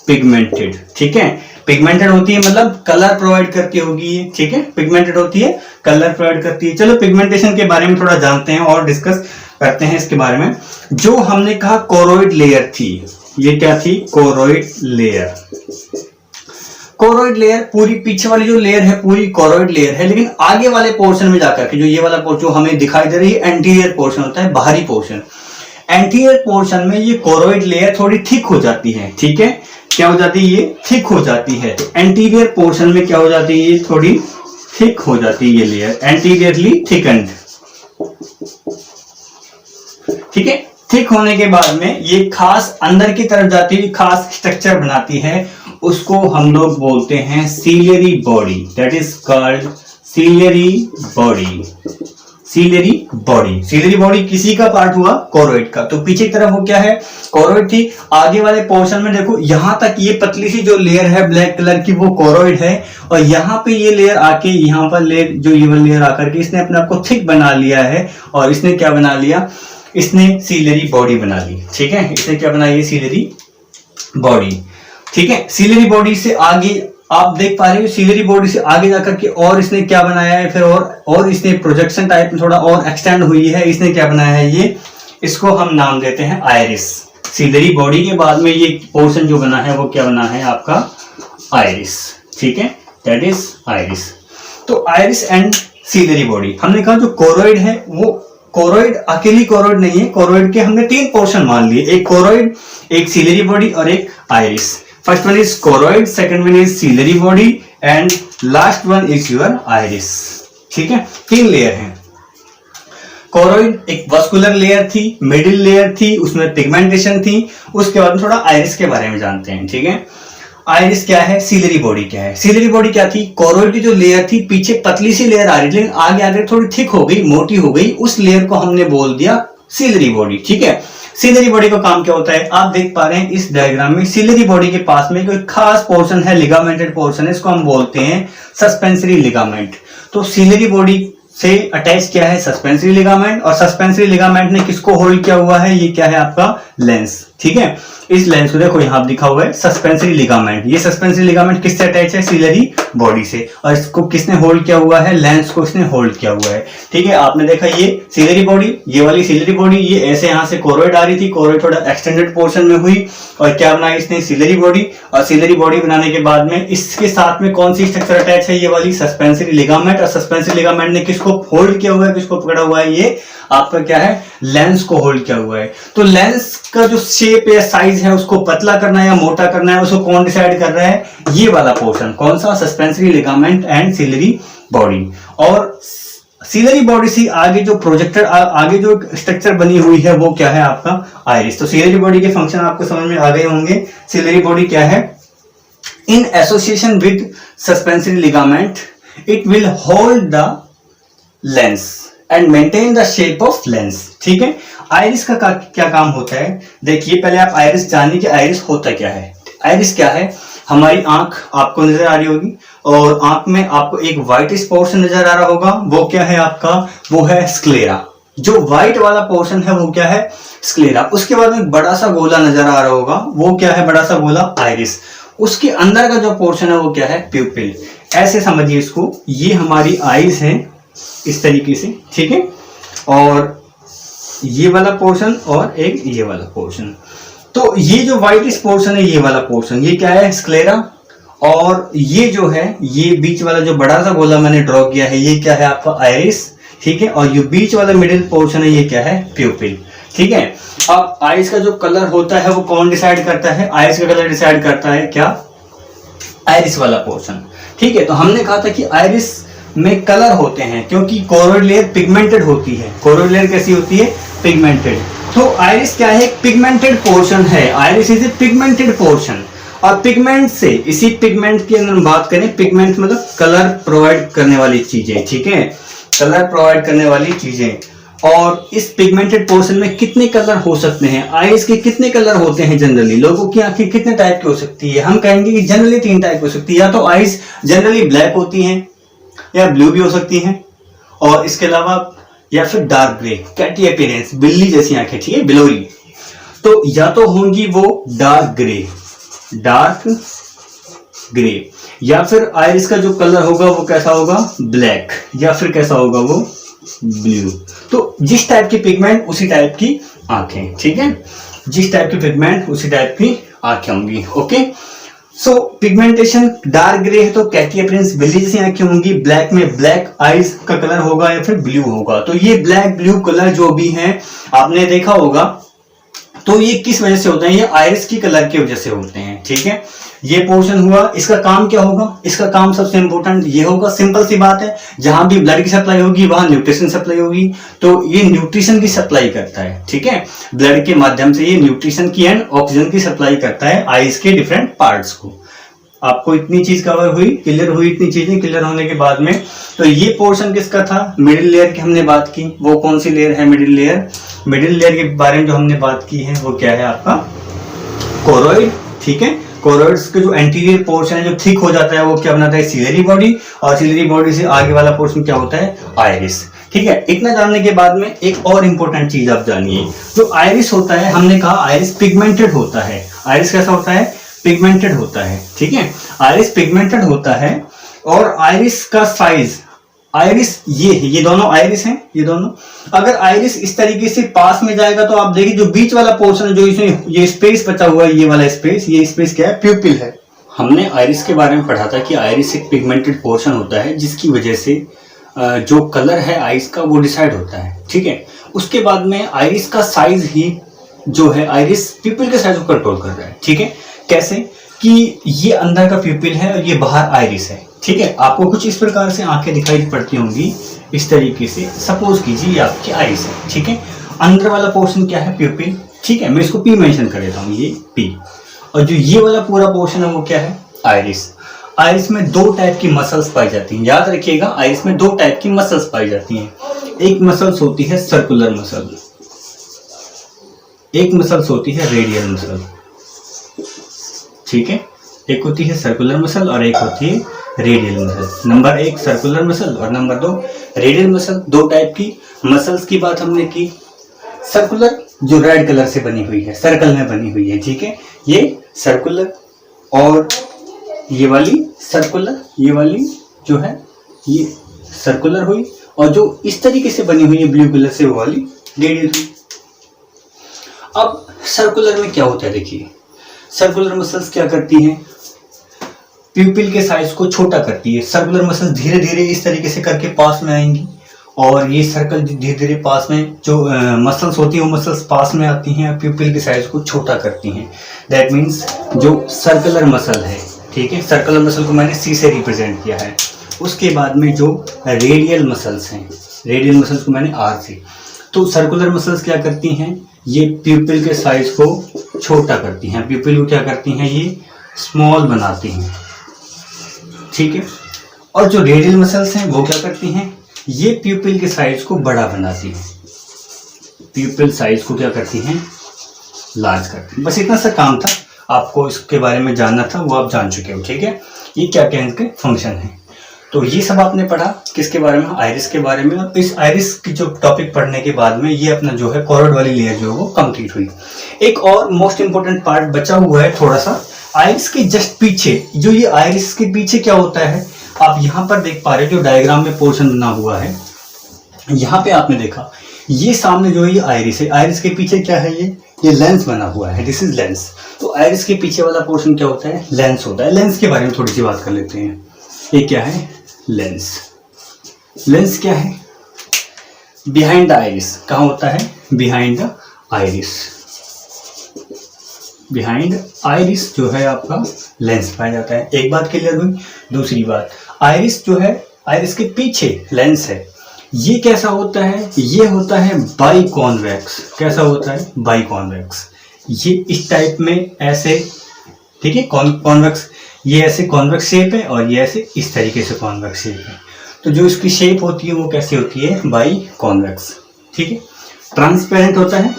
पिगमेंटेड, ठीक है। पिगमेंटेड होती है मतलब कलर प्रोवाइड करती होगी, ठीक है। पिगमेंटेड होती है, कलर प्रोवाइड करती है। चलो पिगमेंटेशन के बारे में थोड़ा जानते हैं और डिस्कस करते हैं इसके बारे में। जो हमने कहा कोरोइड लेयर थी, ये क्या थी, कोरोइड लेयर। कोरोइड लेयर पूरी पीछे वाली जो लेयर है पूरी कोरोइड लेयर है, लेकिन आगे वाले पोर्शन में जाकर के जो ये वाला पोर्शन जो हमें दिखाई दे रही है एंटीरियर पोर्शन होता है, बाहरी पोर्शन। एंटीरियर पोर्शन में ये कोरोइड लेयर थोड़ी थिक हो जाती है, ठीक है। क्या हो जाती है, ये थिक हो जाती है। तो एंटीरियर पोर्शन में क्या हो जाती है, ये थोड़ी थिक हो जाती है ये लेयर, एंटीरियरली थिकन्ड, ठीक है। थिक होने के बाद में ये खास अंदर की तरफ जाती हुई खास स्ट्रक्चर बनाती है, उसको हम लोग बोलते हैं ciliary body, that is called ciliary body. Ciliary body, ciliary body किसी का पार्ट हुआ, कोरोइड का। तो पीछे की तरफ वो क्या है, कोरोइड थी। आगे वाले पोर्शन में देखो यहां तक ये पतली सी जो लेयर है ब्लैक कलर की वो कोरोइड है, और यहाँ पे ये लेयर आके यहाँ पर लेयर जो ये वाली लेयर आकर के इसने अपने आप को थिक बना लिया है, और इसने क्या बना लिया, इसने सीलियरी बॉडी बना ली, ठीक है। इसने क्या बनाई, सीलियरी बॉडी, ठीक है। सीलियरी बॉडी से आगे आप देख पा रहे हो, सीलियरी बॉडी से आगे जाकर के और इसने क्या बनाया है, फिर और इसने प्रोजेक्शन टाइप में थोड़ा और एक्सटेंड हुई है। इसने क्या बनाया है, ये इसको हम नाम देते हैं आइरिस। सीलियरी बॉडी के बाद में ये पोर्शन जो बना है वो क्या बना है आपका, आइरिस, ठीक है, दैट इज आइरिस। तो आइरिस एंड सीलियरी बॉडी, हमने कहा जो कोरोइड है वो कोरोइड अकेली कोरोइड नहीं है, कोरोइड के हमने तीन पोर्शन मान लिए, एक कोरोइड, एक सीलियरी बॉडी और एक iris. First one is choroid, second one is ciliary body and last one is your iris, ठीक है। तीन लेयर हैं। कोरोइड एक वस्कुलर लेयर थी, मिडिल लेयर थी, उसमें पिगमेंटेशन थी। उसके बाद थोड़ा आइरिस के बारे में जानते हैं, ठीक है। आइरिस क्या है, सीलियरी बॉडी क्या है। सीलियरी बॉडी क्या थी, कोरोइड की जो लेयर थी पीछे पतली सी लेयर आ रही थी, लेकिन आगे आगे थोड़ी थिक हो गई, मोटी हो गई, उस लेयर को हमने बोल दिया सीलियरी बॉडी, ठीक है। सीलियरी बॉडी का काम क्या होता है, आप देख पा रहे हैं इस डायग्राम में सीलियरी बॉडी के पास में कोई खास पोर्शन है, लिगामेंटेड पोर्शन है, इसको हम बोलते हैं सस्पेंसरी लिगामेंट। तो सीलियरी बॉडी से अटैच क्या है, सस्पेंसरी लिगामेंट, और सस्पेंसरी लिगामेंट ने किसको होल्ड किया हुआ है, ये क्या है आपका लेंस, ठीक है। इस लेंस को देखो यहां लिखा हुआ है सस्पेंसरी लिगामेंट। ये सस्पेंसरी लिगामेंट किससे अटैच है, सीलियरी बॉडी से, और इसको किसने होल्ड किया हुआ है, लेंस को इसने होल्ड किया हुआ है, ठीक है। आपने देखा ये सीलियरी बॉडी, ये वाली सीलियरी बॉडी, ये ऐसे यहां से कोरोइड आ रही थी, कोरोइड थोड़ा एक्सटेंडेड पोर्शन में हुई, और क्या बनाई इसने, सीलियरी बॉडी। और सीलियरी बॉडी बनाने के बाद में इसके साथ में कौन सी स्ट्रक्चर अटैच है, ये वाली सस्पेंसरी लिगामेंट। और सस्पेंसरी लिगामेंट ने किसको होल्ड किया हुआ है, किसको पकड़ा हुआ है, ये आपका क्या है, लेंस को होल्ड किया हुआ है। तो लेंस का जो शेप या साइज है उसको पतला करना है या मोटा करना है, उसको कौन डिसाइड कर रहा है, ये वाला पोर्शन, कौन सा, suspensory ligament and ciliary body. और सीलियरी बॉडी से आगे जो प्रोजेक्टर आगे जो स्ट्रक्चर बनी हुई है वो क्या है आपका आइरिस। तो सीलियरी बॉडी के फंक्शन आपको समझ में आ गए होंगे। सीलियरी बॉडी क्या है, in association with suspensory ligament it will hold the lens and maintain the shape of lens, ठीक है। आइरिस का क्या काम होता है, देखिए पहले आप आइरिस जानिए कि आइरिस होता क्या है। आइरिस क्या है, हमारी आंख आपको नजर आ रही होगी, और आंख में आपको एक व्हाइट पोर्शन नजर आ रहा होगा, वो क्या है आपका, वो है स्क्लेरा। जो व्हाइट वाला पोर्शन है वो क्या है, स्क्लेरा। उसके बाद में बड़ा सा गोला नजर आ रहा होगा, वो क्या है, बड़ा सा गोला, आइरिस। उसके अंदर का जो पोर्शन है वो क्या है, प्यूपिल। ऐसे समझिए इसको, ये हमारी आईज है इस तरीके से, ठीक है। और ये वाला पोर्शन और एक ये वाला पोर्शन। तो ये जो व्हाइटिश पोर्शन है, ये वाला पोर्शन, ये क्या है? स्क्लेरा। और ये जो है, ये बीच वाला जो बड़ा सा गोला मैंने ड्रॉ किया है, ये क्या है आपका? आइरिस। ठीक है, और ये बीच वाला मिडिल पोर्शन है, ये क्या है? प्यूपिल। ठीक है, अब आइस का जो कलर होता है वो कौन डिसाइड करता है? आइस का कलर डिसाइड करता है क्या? आइरिस वाला पोर्शन। ठीक है, तो हमने कहा था कि आइरिस में कलर होते हैं क्योंकि कोरोइड लेयर पिगमेंटेड होती है। कोरोइड लेयर कैसी होती है? पिगमेंटेड। तो आइरिस क्या है? एक पिगमेंटेड पोर्शन है। Iris is a pigmented portion. और पिगमेंट से, इसी पिगमेंट की अगर हम बात करें, पिगमेंट मतलब कलर प्रोवाइड करने वाली चीजें। ठीक है, कलर प्रोवाइड करने वाली चीजें। और इस पिगमेंटेड पोर्शन में कितने कलर हो सकते हैं? आइस के कितने कलर होते हैं जनरली? लोगों की आंखें कितने टाइप की हो सकती है? हम कहेंगे कि जनरली 3 टाइप हो सकती है। या तो आइस जनरली ब्लैक होती हैं, या ब्लू भी हो सकती हैं, और इसके अलावा या फिर डार्क ग्रे, कैटी अपीयरेंस, बिल्ली जैसी आंखें। ठीक है, बिलोरी। तो या तो होंगी वो डार्क ग्रे, या फिर आइरिस का जो कलर होगा वो कैसा होगा? ब्लैक, या फिर कैसा होगा वो? ब्लू। तो जिस टाइप की पिगमेंट उसी टाइप की आंखें। ठीक है, जिस टाइप की पिगमेंट उसी टाइप की आंखें होंगी। ओके, सो पिगमेंटेशन डार्क ग्रे है तो कैटी अपीयरेंस, बिल्ली जैसी आंखें होंगी। ब्लैक में ब्लैक आइज का कलर होगा या फिर ब्लू होगा। तो ये ब्लैक ब्लू कलर जो भी हैं आपने देखा होगा, तो ये किस वजह से होते हैं? ये आइरिस की कलर की वजह से होते हैं। ठीक है, ये पोर्शन हुआ। इसका काम क्या होगा? इसका काम सबसे इंपॉर्टेंट ये होगा, सिंपल सी बात है, जहां भी ब्लड की सप्लाई होगी वहां न्यूट्रिशन सप्लाई होगी। तो ये न्यूट्रिशन की सप्लाई करता है। ठीक है, ब्लड के माध्यम से ये न्यूट्रिशन की एंड ऑक्सीजन की सप्लाई करता है आइस के डिफरेंट पार्ट्स को। आपको इतनी चीज कवर हुई, क्लियर हुई? इतनी चीजें क्लियर होने के बाद में, तो ये पोर्शन किसका था? मिडिल लेयर की हमने बात की। वो कौन सी लेयर है? Middle layer. मिडिल लेयर के बारे में जो हमने बात की है वो क्या है आपका? कोरोइड। ठीक है, कोरोइड्स के जो एंटीरियर पोर्शन है जो थिक हो जाता है वो क्या बनाता है? Ciliary body. और सिलेरी बॉडी से आगे वाला पोर्शन क्या होता है? आइरिस। ठीक है, इतना जानने के बाद में एक और इंपॉर्टेंट चीज आप जानिए। जो आइरिस होता है, हमने कहा आइरिस पिगमेंटेड होता है। आइरिस कैसा होता है? पिगमेंटेड होता है। ठीक है, आइरिस पिगमेंटेड होता है। और आइरिस का साइज, आइरिस ये दोनों आइरिस हैं, ये दोनों। अगर आइरिस इस तरीके से पास में जाएगा तो आप देखिए जो बीच वाला पोर्शन है, जो इसमें ये स्पेस बचा हुआ है, ये वाला स्पेस, ये स्पेस क्या है? प्यूपिल है। हमने आइरिस के बारे में पढ़ा था कि आइरिस एक पिगमेंटेड पोर्शन होता है जिसकी वजह से जो कलर है आइस का वो डिसाइड होता है। ठीक है, उसके बाद में आइरिस का साइज ही जो है, आइरिस प्यूपिल के साइज को कंट्रोल कर रहा है। ठीक है, कैसे? कि ये अंदर का प्यूपिल है और ये बाहर आइरिस है। ठीक है, आपको कुछ इस प्रकार से आंखें दिखाई पड़ती होंगी, इस तरीके से। सपोज कीजिए ये आपकी आइरिस है। ठीक है, अंदर वाला पोर्शन क्या है? प्यूपिल। ठीक है, मैं इसको पी मेंशन कर देता हूँ, ये पी। और जो ये वाला पूरा पोर्शन है वो क्या है? आइरिस। आइरिस में 2 टाइप की मसल्स पाई जाती हैं। याद रखिएगा, आइरिस में 2 टाइप की मसल्स पाई जाती हैं। एक मसल्स होती है सर्कुलर मसल, एक मसल्स होती है रेडियल मसल। ठीक है, एक होती है सर्कुलर मसल और एक होती है radial muscle. Number 1 circular muscle और नंबर 2 रेडियल मसल। 2 टाइप की मसल्स की बात हमने की। सर्कुलर जो रेड कलर से बनी हुई है, सर्कल में बनी हुई है। ठीक है, ये सर्कुलर। और ये वाली सर्कुलर, ये वाली जो है ये सर्कुलर हुई। और जो इस तरीके से बनी हुई है ब्लू कलर से, वो वाली रेडियल हुई। अब सर्कुलर में क्या होता है? देखिए, सर्कुलर मसल्स क्या करती हैं? प्यूपिल के साइज को छोटा करती है। सर्कुलर मसल्स धीरे धीरे इस तरीके से करके पास में आएंगी, और ये सर्कल धीरे धीरे पास में जो मसल्स होती है वो मसल्स पास में आती हैं, प्यूपिल के साइज को छोटा करती हैं। दैट मीन्स जो सर्कुलर मसल है, ठीक है, सर्कुलर मसल को मैंने सी से रिप्रेजेंट किया है। उसके बाद में जो रेडियल मसल्स हैं, रेडियल मसल्स को मैंने आर से। तो सर्कुलर मसल्स क्या करती हैं? ये प्यूपिल के साइज को छोटा करती हैं। प्यूपिल को क्या करती हैं? ये स्मॉल बनाती हैं। ठीक है, और जो रेडियल मसल्स हैं वो क्या करती हैं? ये प्यूपिल के साइज को बड़ा बनाती हैं। प्यूपिल साइज को क्या करती हैं? लार्ज करती हैं। बस इतना सा काम था, आपको इसके बारे में जानना था, वो आप जान चुके हो। ठीक है, ये क्या क्या इनके फंक्शन है। तो ये सब आपने पढ़ा किसके बारे में? आइरिस के बारे में। और इस आइरिस की जो टॉपिक पढ़ने के बाद में ये अपना जो है कोरोइड वाली लेयर जो है वो कंप्लीट हुई। एक और मोस्ट इंपोर्टेंट पार्ट बचा हुआ है थोड़ा सा, आइरिस के जस्ट पीछे। जो ये आइरिस के पीछे क्या होता है, आप यहाँ पर देख पा रहे हो, जो डायग्राम में पोर्शन बना हुआ है, यहाँ पे आपने देखा ये सामने जो है ये आइरिस है, आइरिस के पीछे क्या है, ये लेंस बना हुआ है, दिस इज लेंस। तो आइरिस के पीछे वाला पोर्शन क्या होता है, लेंस होता है। लेंस के बारे में थोड़ी सी बात कर लेते हैं। ये क्या है, लेंस। लेंस क्या है, बिहाइंड द आइरिस। कहाँ होता है, behind the iris. Behind iris जो है आपका लेंस पाया जाता है। एक बात क्लियर हुई। दूसरी बात, आइरिस जो है, आइरिस के पीछे लेंस है, ये कैसा होता है, ये होता है बाई कॉन्वेक्स। कैसा होता है, बाई कॉन्वेक्स। ये इस टाइप में ऐसे, ठीक है, कॉन्वेक्स, ये ऐसे कॉन्वेक्स शेप है और ये ऐसे इस तरीके से कॉन्वेक्स शेप है। तो जो इसकी शेप होती है वो कैसी होती है, बाई कॉन्वेक्स। ठीक है, ट्रांसपेरेंट होता है,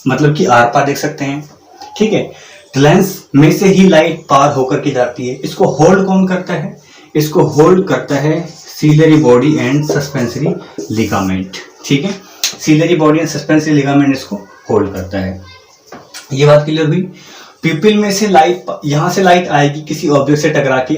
मतलब कि आर पार देख सकते हैं। ठीक है, लेंस में से ही लाइट पार होकर के जाती है। इसको होल्ड कौन करता है, इसको होल्ड करता है ciliary body and suspensory ligament. ठीक है, ciliary body and suspensory ligament इसको होल्ड करता है। ये बात क्लियर हुई। प्यूपिल में से लाइट, यहां से लाइट आएगी किसी ऑब्जेक्ट से टकरा के,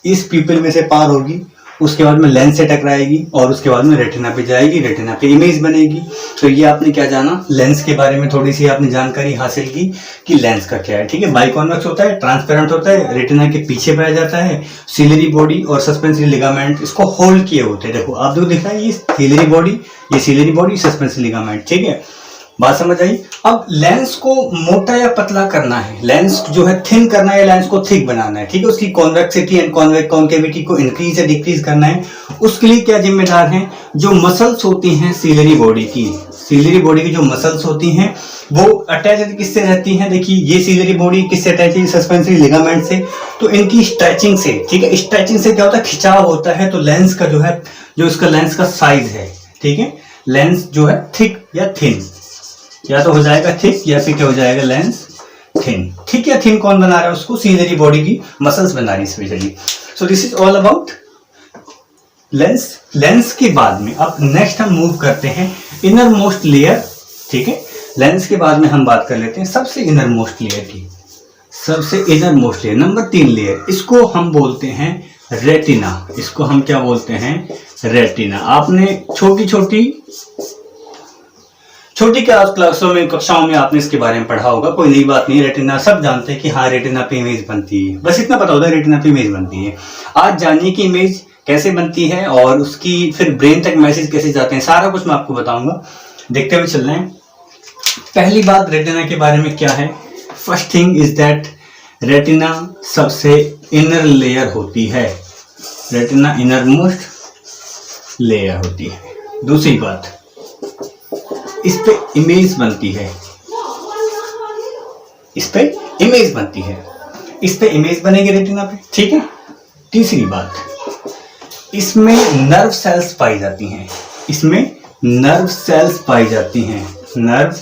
इस प्यूपिल में से पार होगी, उसके बाद में लेंस से टकराएगी और उसके बाद में रेटिना पे जाएगी, रेटिना पे इमेज बनेगी। तो ये आपने क्या जाना, लेंस के बारे में थोड़ी सी आपने जानकारी हासिल की कि लेंस का क्या है। ठीक है, बाइकॉन्वेक्स होता है, ट्रांसपेरेंट होता है, रेटिना के पीछे पाया जाता है, सीलरी बॉडी और सस्पेंसरी लिगामेंट इसको होल्ड किए होते हैं। देखो आप जो दिख रहा है, ये सीलरी बॉडी, ये सीलरी बॉडी, सस्पेंसरी लिगामेंट। ठीक है, बात समझ आई। अब लेंस को मोटा या पतला करना है, लेंस जो है थिन करना है या लेंस को थिक बनाना है। ठीक है, उसकी कॉन्वेक्सिटी एंड कॉन्केविटी को इंक्रीज या डिक्रीज करना है। उसके लिए क्या जिम्मेदार हैं, जो मसल्स होती हैं सीलरी बॉडी की, सीलरी बॉडी की जो मसल्स होती हैं वो अटैच किससे रहती हैं। देखिए, ये सीलरी बॉडी किससे अटैच है, सस्पेंसरी लिगामेंट से। तो इनकी स्ट्रेचिंग से, ठीक है, स्ट्रेचिंग से क्या होता है, खिंचाव होता है। तो लेंस का जो है, जो इसका लेंस का साइज है, ठीक है, लेंस जो है थिक या थिन, या तो हो जाएगा थिक या फिर क्या हो जाएगा, लेंस थिन। थिक या थिन कौन बना रहा है उसको, सीलरी बॉडी की मसल्स बना रही है specially. So this is all about lens. Lens के बाद में अब नेक्स्ट हम मूव करते हैं इनर मोस्ट लेयर। ठीक है, लेंस के बाद में हम बात कर लेते हैं सबसे इनर मोस्ट लेयर की। सबसे inner most layer, number 3 layer, इसको हम बोलते हैं रेटिना। इसको हम क्या बोलते हैं, रेटिना। आपने छोटी क्लासों में, कक्षाओं में आपने इसके बारे में पढ़ा होगा, कोई नई बात नहीं। रेटिना सब जानते हैं कि हाँ रेटिना पे इमेज बनती है, बस इतना पता होता है रेटिना पे इमेज बनती है। आज जानिए कि इमेज कैसे बनती है और उसकी फिर ब्रेन तक मैसेज कैसे जाते हैं, सारा कुछ मैं आपको बताऊंगा। देखते हुए चल रहे हैं। पहली बात रेटिना के बारे में क्या है, first thing is that retina सबसे इनर लेयर होती है, रेटिना इनर मोस्ट लेयर होती है। दूसरी बात, इस पे इमेज बनती है, इस पे इमेज बनती है, इस पे इमेज बनेगी रेटिना पे। ठीक है, तीसरी बात, इसमें नर्व सेल्स पाई जाती हैं, इसमें नर्व सेल्स पाई जाती हैं, नर्व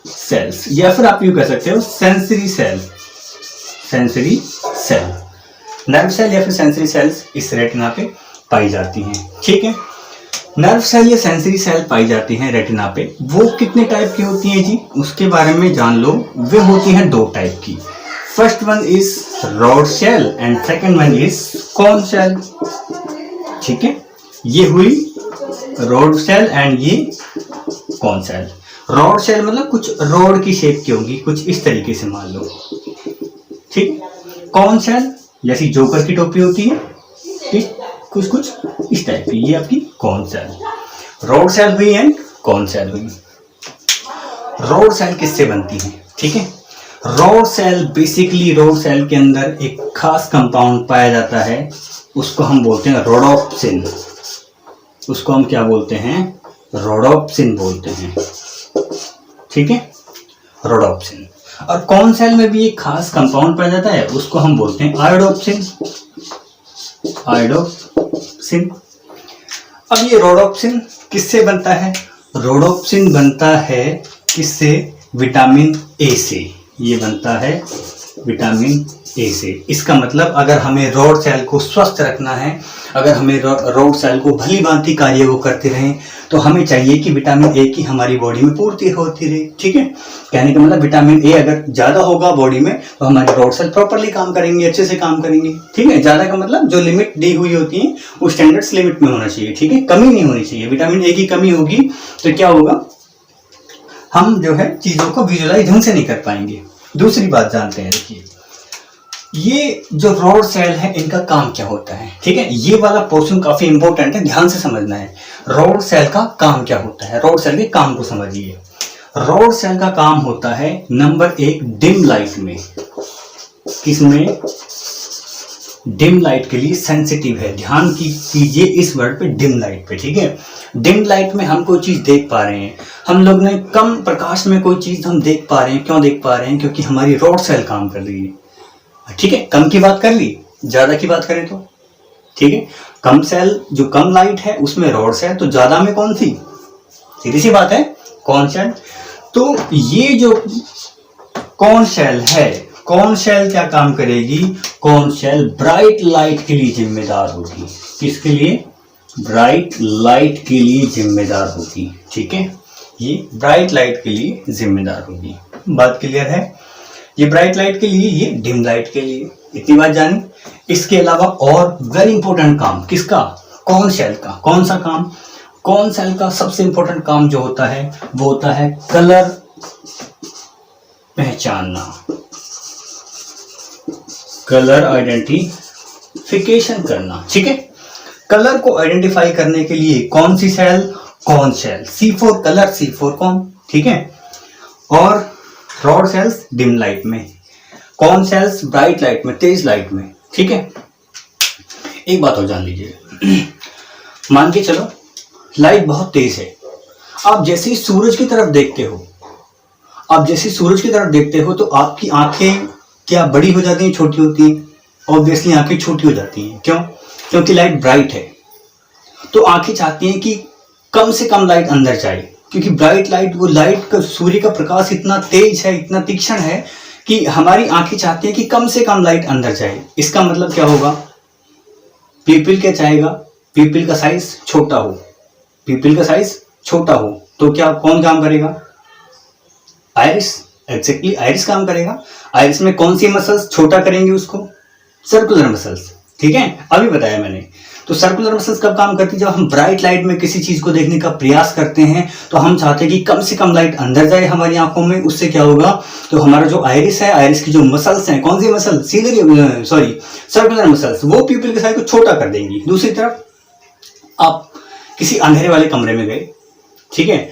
सेल्स, या फिर आप यूं कह सकते हो sensory cell, sensory cell, nerve cell या फिर सेंसरी सेल्स इस रेटिना पे पाई जाती हैं। ठीक है, नर्व सेल या सेंसरी सेल पाई जाती हैं रेटिना पे। वो कितने टाइप की होती हैं जी, उसके बारे में जान लो। वे होती हैं 2 टाइप की। First one is rod cell and second one is cone cell. ठीक है, ये हुई रॉड सेल एंड ये कोन सेल। रॉड सेल मतलब कुछ रॉड की शेप की होगी, कुछ इस तरीके से मान लो। ठीक, कोन सेल जैसी जोकर की टोपी होती है, ठीक, कुछ इस टाइप की, ये आपकी कोन सेल। रोड सेल हुई एंड कोन सेल हुई। रोड सेल किससे बनती है, ठीक है, rod cell basically, rod cell के अंदर एक खास कंपाउंड पाया जाता है, उसको हम बोलते हैं रोडोप्सिन। उसको हम क्या बोलते हैं, रोडोप्सिन बोलते हैं। ठीक है, रोडोप्सिन। और कोन सेल में भी एक खास कंपाउंड पाया जाता है, उसको हम बोलते हैं आयोडोप्सिन, आयोडोप्सिन। अब ये रोडोप्सिन किससे बनता है, रोडोप्सिन बनता है किससे, विटामिन ए से। ये बनता है विटामिन ए से। इसका मतलब अगर हमें रॉड सेल को स्वस्थ रखना है, अगर हमें रॉड सेल को भली भांति कार्य वो करते रहें, तो हमें चाहिए कि विटामिन ए की हमारी बॉडी में पूर्ति होती रहे। ठीक है, कहने का मतलब विटामिन ए अगर ज्यादा होगा बॉडी में तो हमारे रॉड सेल प्रॉपरली काम करेंगे, अच्छे से काम करेंगे। ठीक है, ज्यादा का मतलब जो लिमिट दी हुई होती है वो स्टैंडर्ड्स लिमिट में होना चाहिए। ठीक है, कमी नहीं होनी चाहिए। विटामिन ए की कमी होगी तो क्या होगा, हम जो है चीजों को विजुअलाइज ढंग से नहीं कर पाएंगे। दूसरी बात जानते हैं, देखिए ये जो रॉड सेल है इनका काम क्या होता है। ठीक है, ये वाला पोर्शन काफी इंपॉर्टेंट है, ध्यान से समझना है। रॉड सेल का काम क्या होता है, रॉड सेल के काम को समझिए। रॉड सेल का काम होता है नंबर 1 डिम लाइट में, किसमें, डिम लाइट के लिए सेंसिटिव है। ध्यान कीजिए इस वर्ड पे, डिम लाइट पे। ठीक है, डिम लाइट में हम कोई चीज देख पा रहे हैं, हम लोग ने कम प्रकाश में कोई चीज हम देख पा रहे हैं। क्यों देख पा रहे हैं, क्योंकि हमारी रॉड सेल काम कर रही है। ठीक है, कम की बात कर ली, ज्यादा की बात करें तो, ठीक है, कम सेल जो कम लाइट है उसमें रॉड सेल, तो ज्यादा में कौन सी, सीधी सी बात है कौन सेल। तो ये जो कौन सेल है, कौन सेल क्या काम करेगी, कौन सेल ब्राइट लाइट के लिए जिम्मेदार होगी। किसके लिए, ब्राइट लाइट के लिए जिम्मेदार होगी। ठीक है, ये ब्राइट लाइट के लिए जिम्मेदार होगी। बात क्लियर है, ये ब्राइट लाइट के लिए, ये डिम लाइट के लिए, इतनी बात जानी। इसके अलावा और वेरी इंपॉर्टेंट काम किसका, कौन सेल का। कौन सा काम, कौन सेल का सबसे इंपॉर्टेंट काम जो होता है वो होता है कलर पहचानना, कलर आइडेंटिफिकेशन करना। ठीक है, कलर को आइडेंटिफाई करने के लिए कौन सी सेल, कौन सेल, C4 कलर, C4 कौन। ठीक है, और रॉड सेल्स डिम लाइट में, कौन सेल्स ब्राइट लाइट में, तेज लाइट में। ठीक है, एक बात और जान लीजिए, मान के चलो लाइट बहुत तेज है, आप जैसे ही सूरज की तरफ देखते हो, आप जैसे सूरज की तरफ देखते हो तो आपकी आंखें क्या बड़ी हो जाती हैं, छोटी होती हैं। ऑब्वियसली आंखें छोटी हो जाती हैं, क्यों, क्योंकि लाइट ब्राइट है। तो आंखें चाहती हैं कि कम से कम लाइट अंदर जाए, क्योंकि ब्राइट लाइट, वो लाइट का, सूर्य का प्रकाश इतना तेज है, इतना तीक्ष्ण है कि हमारी आंखें चाहती हैं कि कम से कम लाइट अंदर जाए। इसका मतलब क्या होगा, पीपल क्या चाहेगा, पीपल का साइज छोटा हो, पीपल का साइज छोटा हो तो क्या, कौन काम करेगा, आइरिस, एग्जैक्टली आइरिस काम करेगा। आइरिस में कौन सी मसल्स छोटा करेंगे उसको, सर्कुलर मसल्स। ठीक है, अभी बताया मैंने। तो सर्कुलर मसल्स कब काम करती है, जब हम ब्राइट लाइट में किसी चीज को देखने का प्रयास करते हैं तो हम चाहते हैं कि कम से कम लाइट अंदर जाए हमारी आंखों में। उससे क्या होगा, तो हमारा जो आइरिस है, आइरिस की जो मसल्स हैं, कौन सी मसल, सर्कुलर मसल्स, वो पीपल के साइज को छोटा कर देंगी। दूसरी तरफ आप किसी अंधेरे वाले कमरे में गए, ठीक है,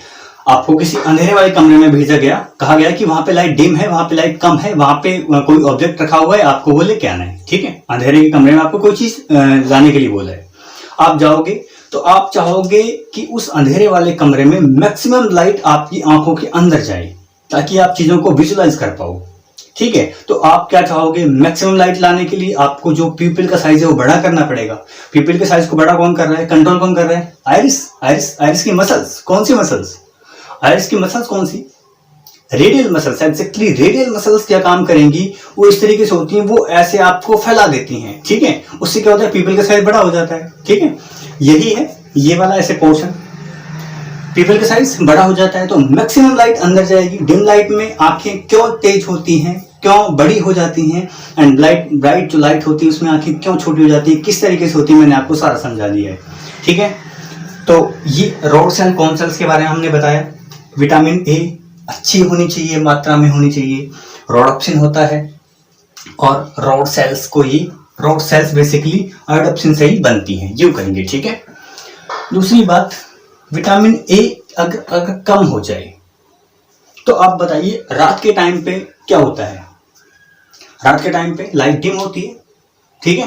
आपको किसी अंधेरे वाले कमरे में भेजा गया, कहा गया कि वहां पे लाइट डिम है, वहां पे लाइट कम है, वहां पे कोई ऑब्जेक्ट रखा हुआ है, आपको वो लेके आना है। ठीक है, अंधेरे के कमरे में आपको कोई चीज लाने के लिए बोला है, आप जाओगे तो आप चाहोगे कि उस अंधेरे वाले कमरे में मैक्सिमम लाइट आपकी आंखों के अंदर जाए ताकि आप चीजों को विजुअलाइज कर पाओ। ठीक है, तो आप क्या चाहोगे, मैक्सिमम लाइट लाने के लिए आपको जो पीपल का साइज है वो बड़ा करना पड़ेगा। पीपल के साइज को बड़ा कौन कर रहा है, कंट्रोल कौन कर रहा है, आइरिस। आइरिस की मसल्स, कौन सी मसल्स, आइरिस की मसल्स कौन सी, radial muscles. Exactly radial muscles क्या काम करेंगी, वो इस तरीके से होती हैं, वो ऐसे आपको फैला देती हैं। ठीक है, उससे क्या होता है, पीपल का साइज बड़ा हो जाता है। ठीक है, यही है ये वाला ऐसे पोर्शन, पीपल का साइज बड़ा हो जाता है तो मैक्सिमम लाइट अंदर जाएगी। डिम लाइट में आंखें क्यों तेज होती हैं, क्यों बड़ी हो जाती हैं, एंड ब्राइट जो लाइट होती है उसमें आंखें क्यों छोटी हो जाती है, किस तरीके से होती है, मैंने आपको सारा समझा दिया है। ठीक है, तो ये रॉड सेल, कौन सेल्स के बारे में हमने बताया। विटामिन ए अच्छी होनी चाहिए, मात्रा में होनी चाहिए, रोडोप्सिन होता है, और रॉड सेल्स को ही, रॉड सेल्स बेसिकली आयोडोप्सिन से ही बनती हैं, यूं करेंगे। ठीक है, दूसरी बात, विटामिन ए अगर कम हो जाए तो आप बताइए रात के टाइम पे क्या होता है, रात के टाइम पे लाइट डिम होती है। ठीक है,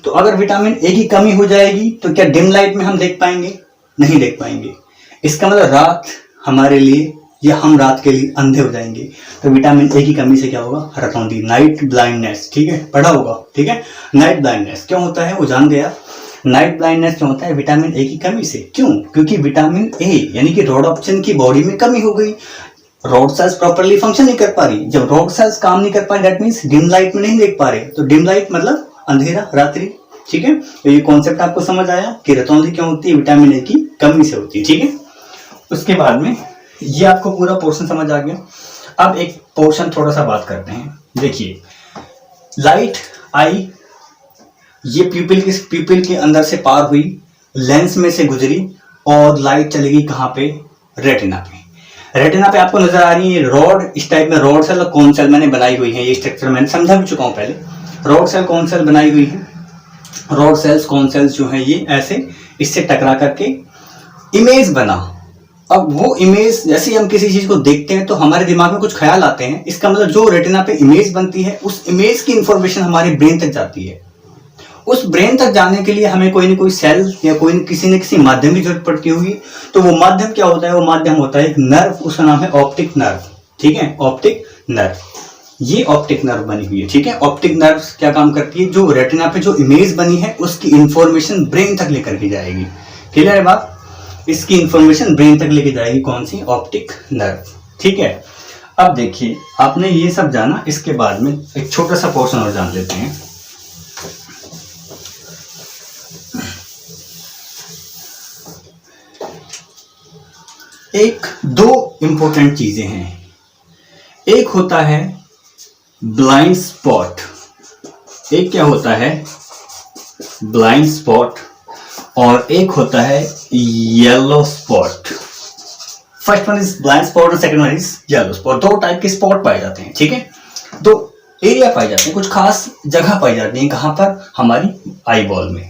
तो अगर विटामिन ए की कमी हो जाएगी तो क्या डिम लाइट में हम देख पाएंगे, नहीं देख पाएंगे। इसका मतलब रात हमारे लिए, या हम रात के लिए अंधे हो जाएंगे। तो विटामिन ए की कमी से क्या होगा, रतौंधी, नाइट ब्लाइंडनेस। ठीक है, पढ़ा होगा। ठीक है, नाइट ब्लाइंडनेस क्यों होता है वो जान गया। नाइट ब्लाइंडनेस क्यों होता है, विटामिन ए की कमी से। क्यों, क्योंकि विटामिन ए यानी कि रोडोप्सिन की बॉडी में कमी हो गई। रोड सेल्स प्रॉपर्ली फंक्शन नहीं कर पा रही। जब रोड सेल्स काम नहीं कर पा रही दैट मीन्स डिम लाइट में नहीं देख पा रहे। तो डिम लाइट मतलब अंधेरा, रात्रि। ठीक है, तो ये कॉन्सेप्ट आपको समझ आया कि रतौंधी क्यों होती है? विटामिन ए की कमी से होती है। ठीक है, उसके बाद में ये आपको पूरा पोर्शन समझ आ गया। अब एक पोर्शन थोड़ा सा बात करते हैं। देखिए, लाइट आई, ये प्यूपिल के अंदर से पार हुई, लेंस में से गुजरी और लाइट चलेगी कहाँ पे? रेटिना पे। रेटिना पे आपको नजर आ रही है रॉड, इस टाइप में रॉड सेल और कोन सेल मैंने बनाई हुई है। ये स्ट्रक्चर मैंने समझा भी चुका हूँ पहले। रॉड सेल कोन सेल बनाई हुई है। रॉड सेल्स कोन सेल्स जो है ये ऐसे इससे टकरा करके इमेज बना। अब वो इमेज जैसे हम किसी चीज को देखते हैं तो हमारे दिमाग में कुछ ख्याल आते हैं। इसका मतलब जो रेटिना पे इमेज बनती है उस इमेज की इंफॉर्मेशन हमारे ब्रेन तक जाती है। उस ब्रेन तक जाने के लिए हमें कोई ना कोई सेल या कोई न किसी माध्यम की जरूरत पड़ती होगी। तो वो माध्यम क्या होता है? वो माध्यम होता है एक नर्व, उसका नाम है ऑप्टिक नर्व। ठीक है, ऑप्टिक नर्व। ये ऑप्टिक नर्व बनी हुई है। ठीक है, ऑप्टिक नर्व क्या काम करती है? जो रेटिना पे जो इमेज बनी है उसकी इंफॉर्मेशन ब्रेन तक लेकर के जाएगी। क्लियर है बात? इसकी इंफॉर्मेशन ब्रेन तक लेके जाएगी कौन सी? Optic nerve. ठीक है, अब देखिए आपने ये सब जाना, इसके बाद में एक छोटा सा पोर्शन और जान लेते हैं। एक दो इंपॉर्टेंट चीजें हैं। एक होता है ब्लाइंड स्पॉट। एक क्या होता है? Blind spot. और एक होता है yellow spot. First one is blind spot और second one is yellow spot. दो टाइप के स्पॉट पाए जाते हैं। ठीक है, दो एरिया पाए जाते हैं, कुछ खास जगह पाई जाती है। कहां पर? हमारी आई बॉल में।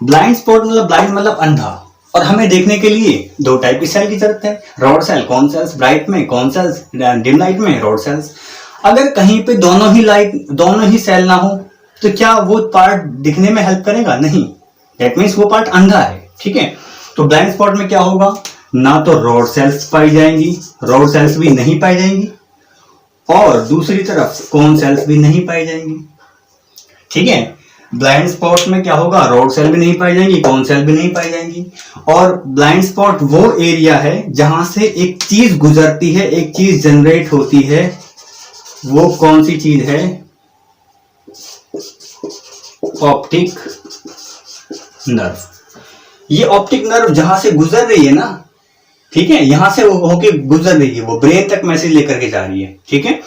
ब्लाइंड स्पॉट मतलब ब्लाइंड मतलब अंधा, और हमें देखने के लिए दो टाइप की सेल की जरूरत है। Rod cell, cone cells bright में, कौन सेल्स डिम लाइट में, रॉड सेल्स। अगर कहीं पे दोनों ही सेल ना हो तो क्या वो पार्ट दिखने में हेल्प करेगा? नहीं, दैट मीन्स वो पार्ट अंधा है। ठीक है, तो ब्लाइंड स्पॉट में क्या होगा? ना तो रॉड सेल्स पाई जाएंगी, रॉड सेल्स भी नहीं पाई जाएंगी, और दूसरी तरफ कौन सेल्स भी नहीं पाई जाएंगी। ठीक है, ब्लाइंड स्पॉट में क्या होगा? रॉड सेल भी नहीं पाई जाएंगी, कौन सेल भी नहीं पाई जाएंगी। और ब्लाइंड स्पॉट वो एरिया है जहां से एक चीज गुजरती है, एक चीज जनरेट होती है। वो कौन सी चीज है? Optic nerve. ये ऑप्टिक नर्व जहां से गुजर रही है ना, ठीक है, यहां से होके गुजर रही है, वो ब्रेन तक मैसेज लेकर के जा रही है। ठीक है,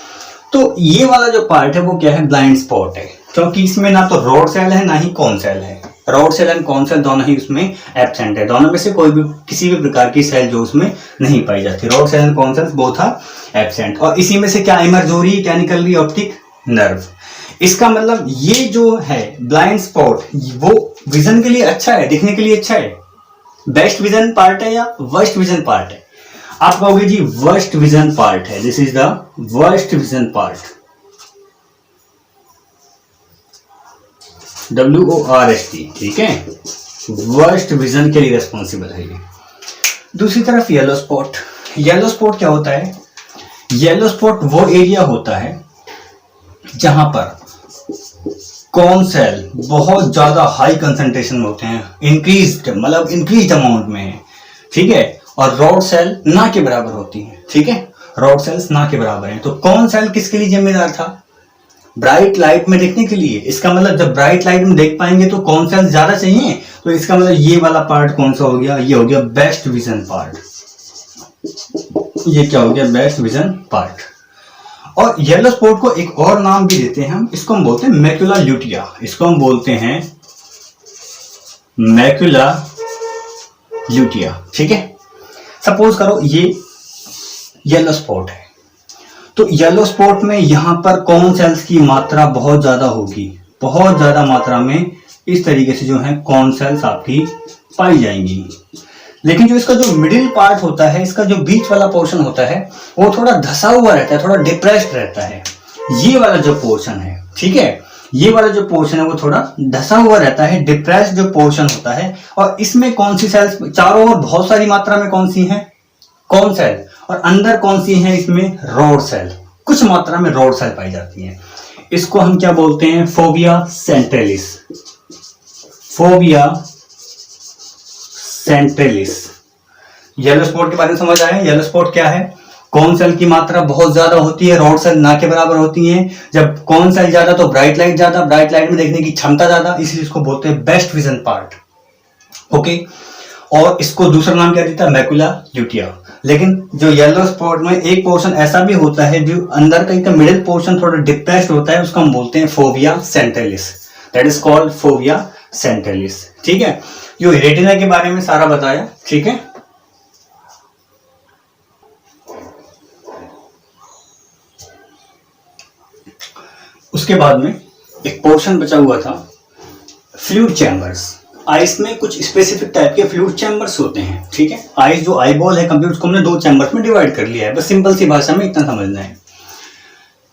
तो ये वाला जो पार्ट है वो क्या है? ब्लाइंड स्पॉट है, क्योंकि इसमें ना तो रॉड सेल है ना ही कौन सेल है। रॉड सेल एंड कौन सेल दोनों ही उसमें एब्सेंट है। दोनों में से कोई भी किसी भी प्रकार की सेल जो उसमें नहीं पाई जाती। रॉड सेल एंड कौन सेल बोथ आर एब्सेंट। और इसी में से क्या इमर्ज हो रही है, क्या निकल रही है? Optic nerve. इसका मतलब ये जो है ब्लाइंड स्पॉट, वो विजन के लिए अच्छा है, दिखने के लिए अच्छा है। बेस्ट विजन पार्ट है या वर्स्ट विजन पार्ट है? आप कहोगे जी वर्स्ट विजन पार्ट है, this is the worst vision part. WORST। ठीक है, वर्स्ट विजन के लिए रेस्पॉन्सिबल है ये। दूसरी तरफ येलो स्पॉट। येलो स्पॉट क्या होता है? येलो स्पॉट वो एरिया होता है जहां पर कौन सेल बहुत ज्यादा हाई कंसंट्रेशन में होते हैं, इंक्रीज्ड मतलब इंक्रीज्ड अमाउंट में है। ठीक है, और रॉड सेल ना के बराबर होती है। ठीक है, रॉड सेल्स ना के बराबर हैं। तो कौन सेल किसके लिए जिम्मेदार था? ब्राइट लाइट में देखने के लिए। इसका मतलब जब ब्राइट लाइट में देख पाएंगे तो कौन सेल्स ज्यादा चाहिए, तो इसका मतलब ये वाला पार्ट कौन सा हो गया? ये हो गया बेस्ट विजन पार्ट। ये क्या हो गया? Best vision part. और येलो स्पॉट को एक और नाम भी देते हैं हम, इसको हम बोलते हैं मैक्युला ल्यूटिया। इसको हम बोलते हैं मैक्युला ल्यूटिया। ठीक है, सपोज करो ये येलो स्पॉट है, तो येलो स्पॉट में यहां पर कौन सेल्स की मात्रा बहुत ज्यादा होगी, बहुत ज्यादा मात्रा में इस तरीके से जो है कौन सेल्स आपकी पाई जाएंगी। लेकिन जो इसका जो मिडिल पार्ट होता है, इसका जो बीच वाला पोर्शन होता है, वो थोड़ा धसा हुआ रहता है, थोड़ा डिप्रेस्ड रहता है। ये वाला जो पोर्शन है, ठीक है, ये वाला जो पोर्शन है वो थोड़ा धसा हुआ रहता है, डिप्रेस्ड जो पोर्शन होता है। और इसमें कौन सी सेल्स चारों ओर बहुत सारी मात्रा में कौन सी है? कौन सेल। और अंदर कौन सी है? इसमें रॉड सेल, कुछ मात्रा में रॉड सेल पाई जाती है। इसको हम क्या बोलते हैं? Fovea centralis. Fovea centralis. Yellow spot के बारे में समझ आया? येलो स्पॉट क्या है? कौन सेल की मात्रा बहुत ज्यादा होती है, रॉड सेल ना के बराबर होती है। जब कौन सेल ज्यादा तो ब्राइट लाइट ज्यादा, ब्राइट लाइट में देखने की क्षमता ज्यादा, इसलिए इसको बोलते हैं बेस्ट विजन पार्ट। ओके, और इसको दूसरा नाम क्या देता है, मैकुला ल्यूटिया। लेकिन जो येलो स्पॉट में एक पोर्शन ऐसा भी होता है जो अंदर का मिडिल पोर्शन थोड़ा डिप्रेस्ड होता है, उसको हम बोलते हैं fovea centralis, that is called fovea centralis. ठीक है, जो रेटिना के बारे में सारा बताया। ठीक है, उसके बाद में एक पोर्शन बचा हुआ था फ्लूइड चैम्बर्स। आइस में कुछ स्पेसिफिक टाइप के फ्लूइड चैम्बर्स होते हैं। ठीक है, आइस जो आई बॉल है कंप्लीट, उसको हमने दो चैम्बर्स में डिवाइड कर लिया है, बस सिंपल सी भाषा में इतना समझना है।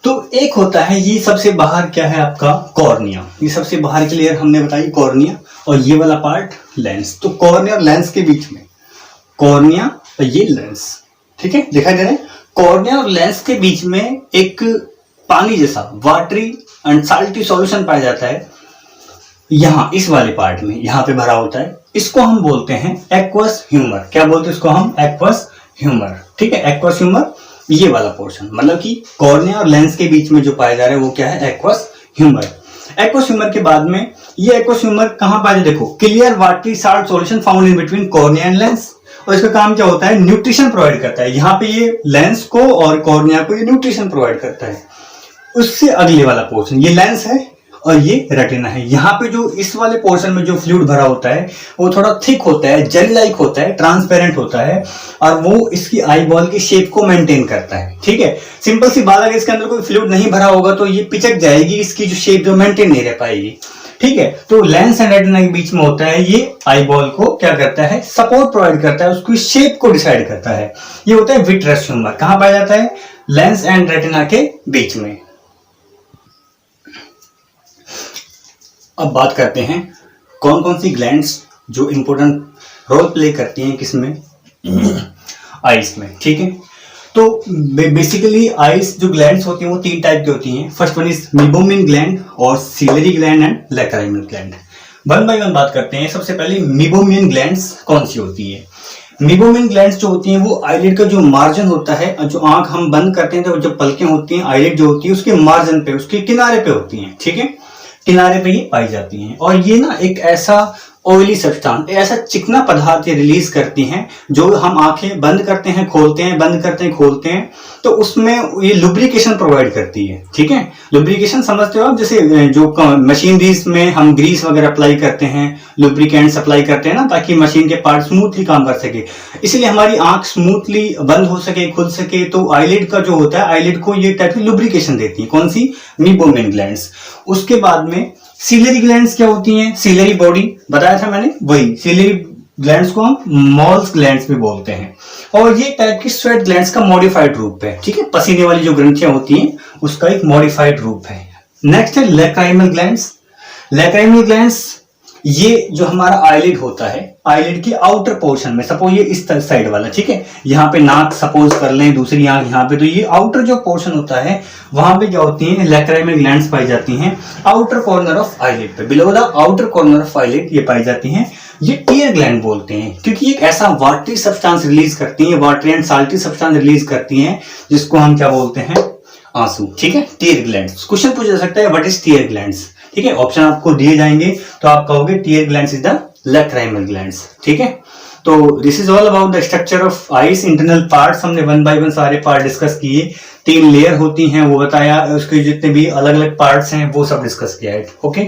तो एक होता है ये सबसे बाहर क्या है आपका कॉर्निया, ये सबसे बाहर की लेयर हमने बताई कॉर्निया, और ये वाला पार्ट लेंस। तो कॉर्निया और लेंस के बीच में, कॉर्निया और ये लेंस, ठीक है दिखाई दे रहे हैं, कॉर्निया और लेंस के बीच में एक पानी जैसा वाटरी एंड साल्टी सॉल्यूशन पाया जाता है। यहाँ इस वाले पार्ट में यहाँ पे भरा होता है, इसको हम बोलते हैं एक्वस ह्यूमर। क्या बोलते हैं इसको हम, एक्वस ह्यूमर। ठीक है, एक्वस ह्यूमर ये वाला पोर्शन, मतलब कि कॉर्निया और लेंस के बीच में जो पाया जा रहा है वो क्या है, एक्वस ह्यूमर। एक्वस ह्यूमर के बाद में ये एक्वस ह्यूमर कहाँ पाया जाए, देखो clear watery salt solution found in between cornea and lens. और इसका काम क्या होता है, न्यूट्रिशन प्रोवाइड करता है। यहाँ पे ये लेंस को और कॉर्निया को ये न्यूट्रिशन प्रोवाइड करता है। उससे अगले वाला पोर्शन ये लेंस है और ये रेटिना है। यहाँ पे जो इस वाले पोर्शन में जो फ्लूइड भरा होता है वो थोड़ा थिक होता है, जेल लाइक होता है, ट्रांसपेरेंट होता है, और वो इसकी आई बॉल की शेप को मेंटेन करता है। ठीक है, सिंपल सी बात, अगर इसके अंदर कोई फ्लूइड नहीं भरा होगा तो ये पिचक जाएगी, इसकी जो शेप जो मेंटेन नहीं रह पाएगी। ठीक है, तो लेंस एंड रेटिना के बीच में होता है, ये आई बॉल को क्या करता है, सपोर्ट प्रोवाइड करता है, उसकी शेप को डिसाइड करता है। ये होता है विट्रस ह्यूमर। कहां पाया जाता है, लेंस एंड रेटिना के बीच में। अब बात करते हैं कौन कौन सी ग्लैंड्स जो इंपॉर्टेंट रोल प्ले करती हैं किसमें, आइस में। ठीक है, तो बेसिकली आइस जो ग्लैंड्स होती हैं वो तीन टाइप की होती हैं। First one is meibomian gland और ciliary gland and lacrimal gland. One by one बात करते हैं। सबसे पहले मीबोमिन ग्लैंड्स कौन सी होती है। मीबोमिन ग्लैंड्स जो होती हैं वो आईलिड का जो मार्जिन होता है, जो आंख हम बंद करते हैं तो जो पलकें होती हैं, आईलिड जो होती है उसके मार्जिन पे, उसके किनारे पे होती हैं। ठीक है, किनारे पे ये पाई जाती हैं, और ये ना एक ऐसा ऑयली सब्सटेंस, ऐसा चिकना पदार्थ ये रिलीज करती हैं जो हम आंखें बंद करते हैं खोलते हैं, बंद करते हैं खोलते हैं, तो उसमें ये लुब्रिकेशन प्रोवाइड करती है। ठीक है, लुब्रिकेशन समझते हो आप, जैसे जो मशीनरीज में हम ग्रीस वगैरह अप्लाई करते हैं, लुब्रिकेंट्स अप्लाई करते हैं ना, ताकि मशीन के पार्ट स्मूथली काम कर सके, इसलिए हमारी आंख स्मूथली बंद हो सके, खुल सके, तो आईलिड का जो होता है, आईलिड को ये टाइप की लुब्रिकेशन देती है। कौन सी, मीबोमिन ग्लैंड्स। उसके बाद में सीलरी ग्लैंड्स क्या होती हैं, सीलरी बॉडी बताया था मैंने, वही सीलरी ग्लैंड्स को हम मॉल्स ग्लैंड्स भी बोलते हैं, और ये टाइप की स्वेट ग्लैंड्स का मॉडिफाइड रूप है। ठीक है, पसीने वाली जो ग्रंथियां होती हैं उसका एक मॉडिफाइड रूप है। नेक्स्ट है लैक्राइमल ग्लैंड्स। लैक्राइमल ग्लैंड्स ये जो हमारा आईलिड होता है, आईलिड की आउटर पोर्शन में, सपोज ये इस साइड वाला, ठीक है, यहाँ पे नाक सपोज कर लें, दूसरी आंख यहाँ पे, तो ये आउटर जो पोर्शन होता है वहां पे क्या होती है, लैक्राइमल ग्लैंड्स पाई जाती हैं आउटर कॉर्नर ऑफ आईलिड पे, below the outer corner of eyelid ये पाई जाती हैं। ये टीयर ग्लैंड बोलते हैं, क्योंकि ये एक ऐसा वाटरी सब्सटेंस रिलीज करती है, watery and salty substance release करती हैं, जिसको हम क्या बोलते हैं, आंसू। ठीक है, टीयर ग्लैंड्स। क्वेश्चन पूछा जा सकता है व्हाट इज टीयर ग्लैंड्स। ठीक है, ऑप्शन आपको दिए जाएंगे तो आप कहोगे tear glands is the lacrimal glands. ठीक है, तो this is all about the structure of eyes, internal parts. हमने वन बाय वन सारे पार्ट डिस्कस किए, 3 लेयर होती हैं वो बताया, उसके जितने भी अलग अलग पार्ट्स हैं वो सब डिस्कस किया है। ओके।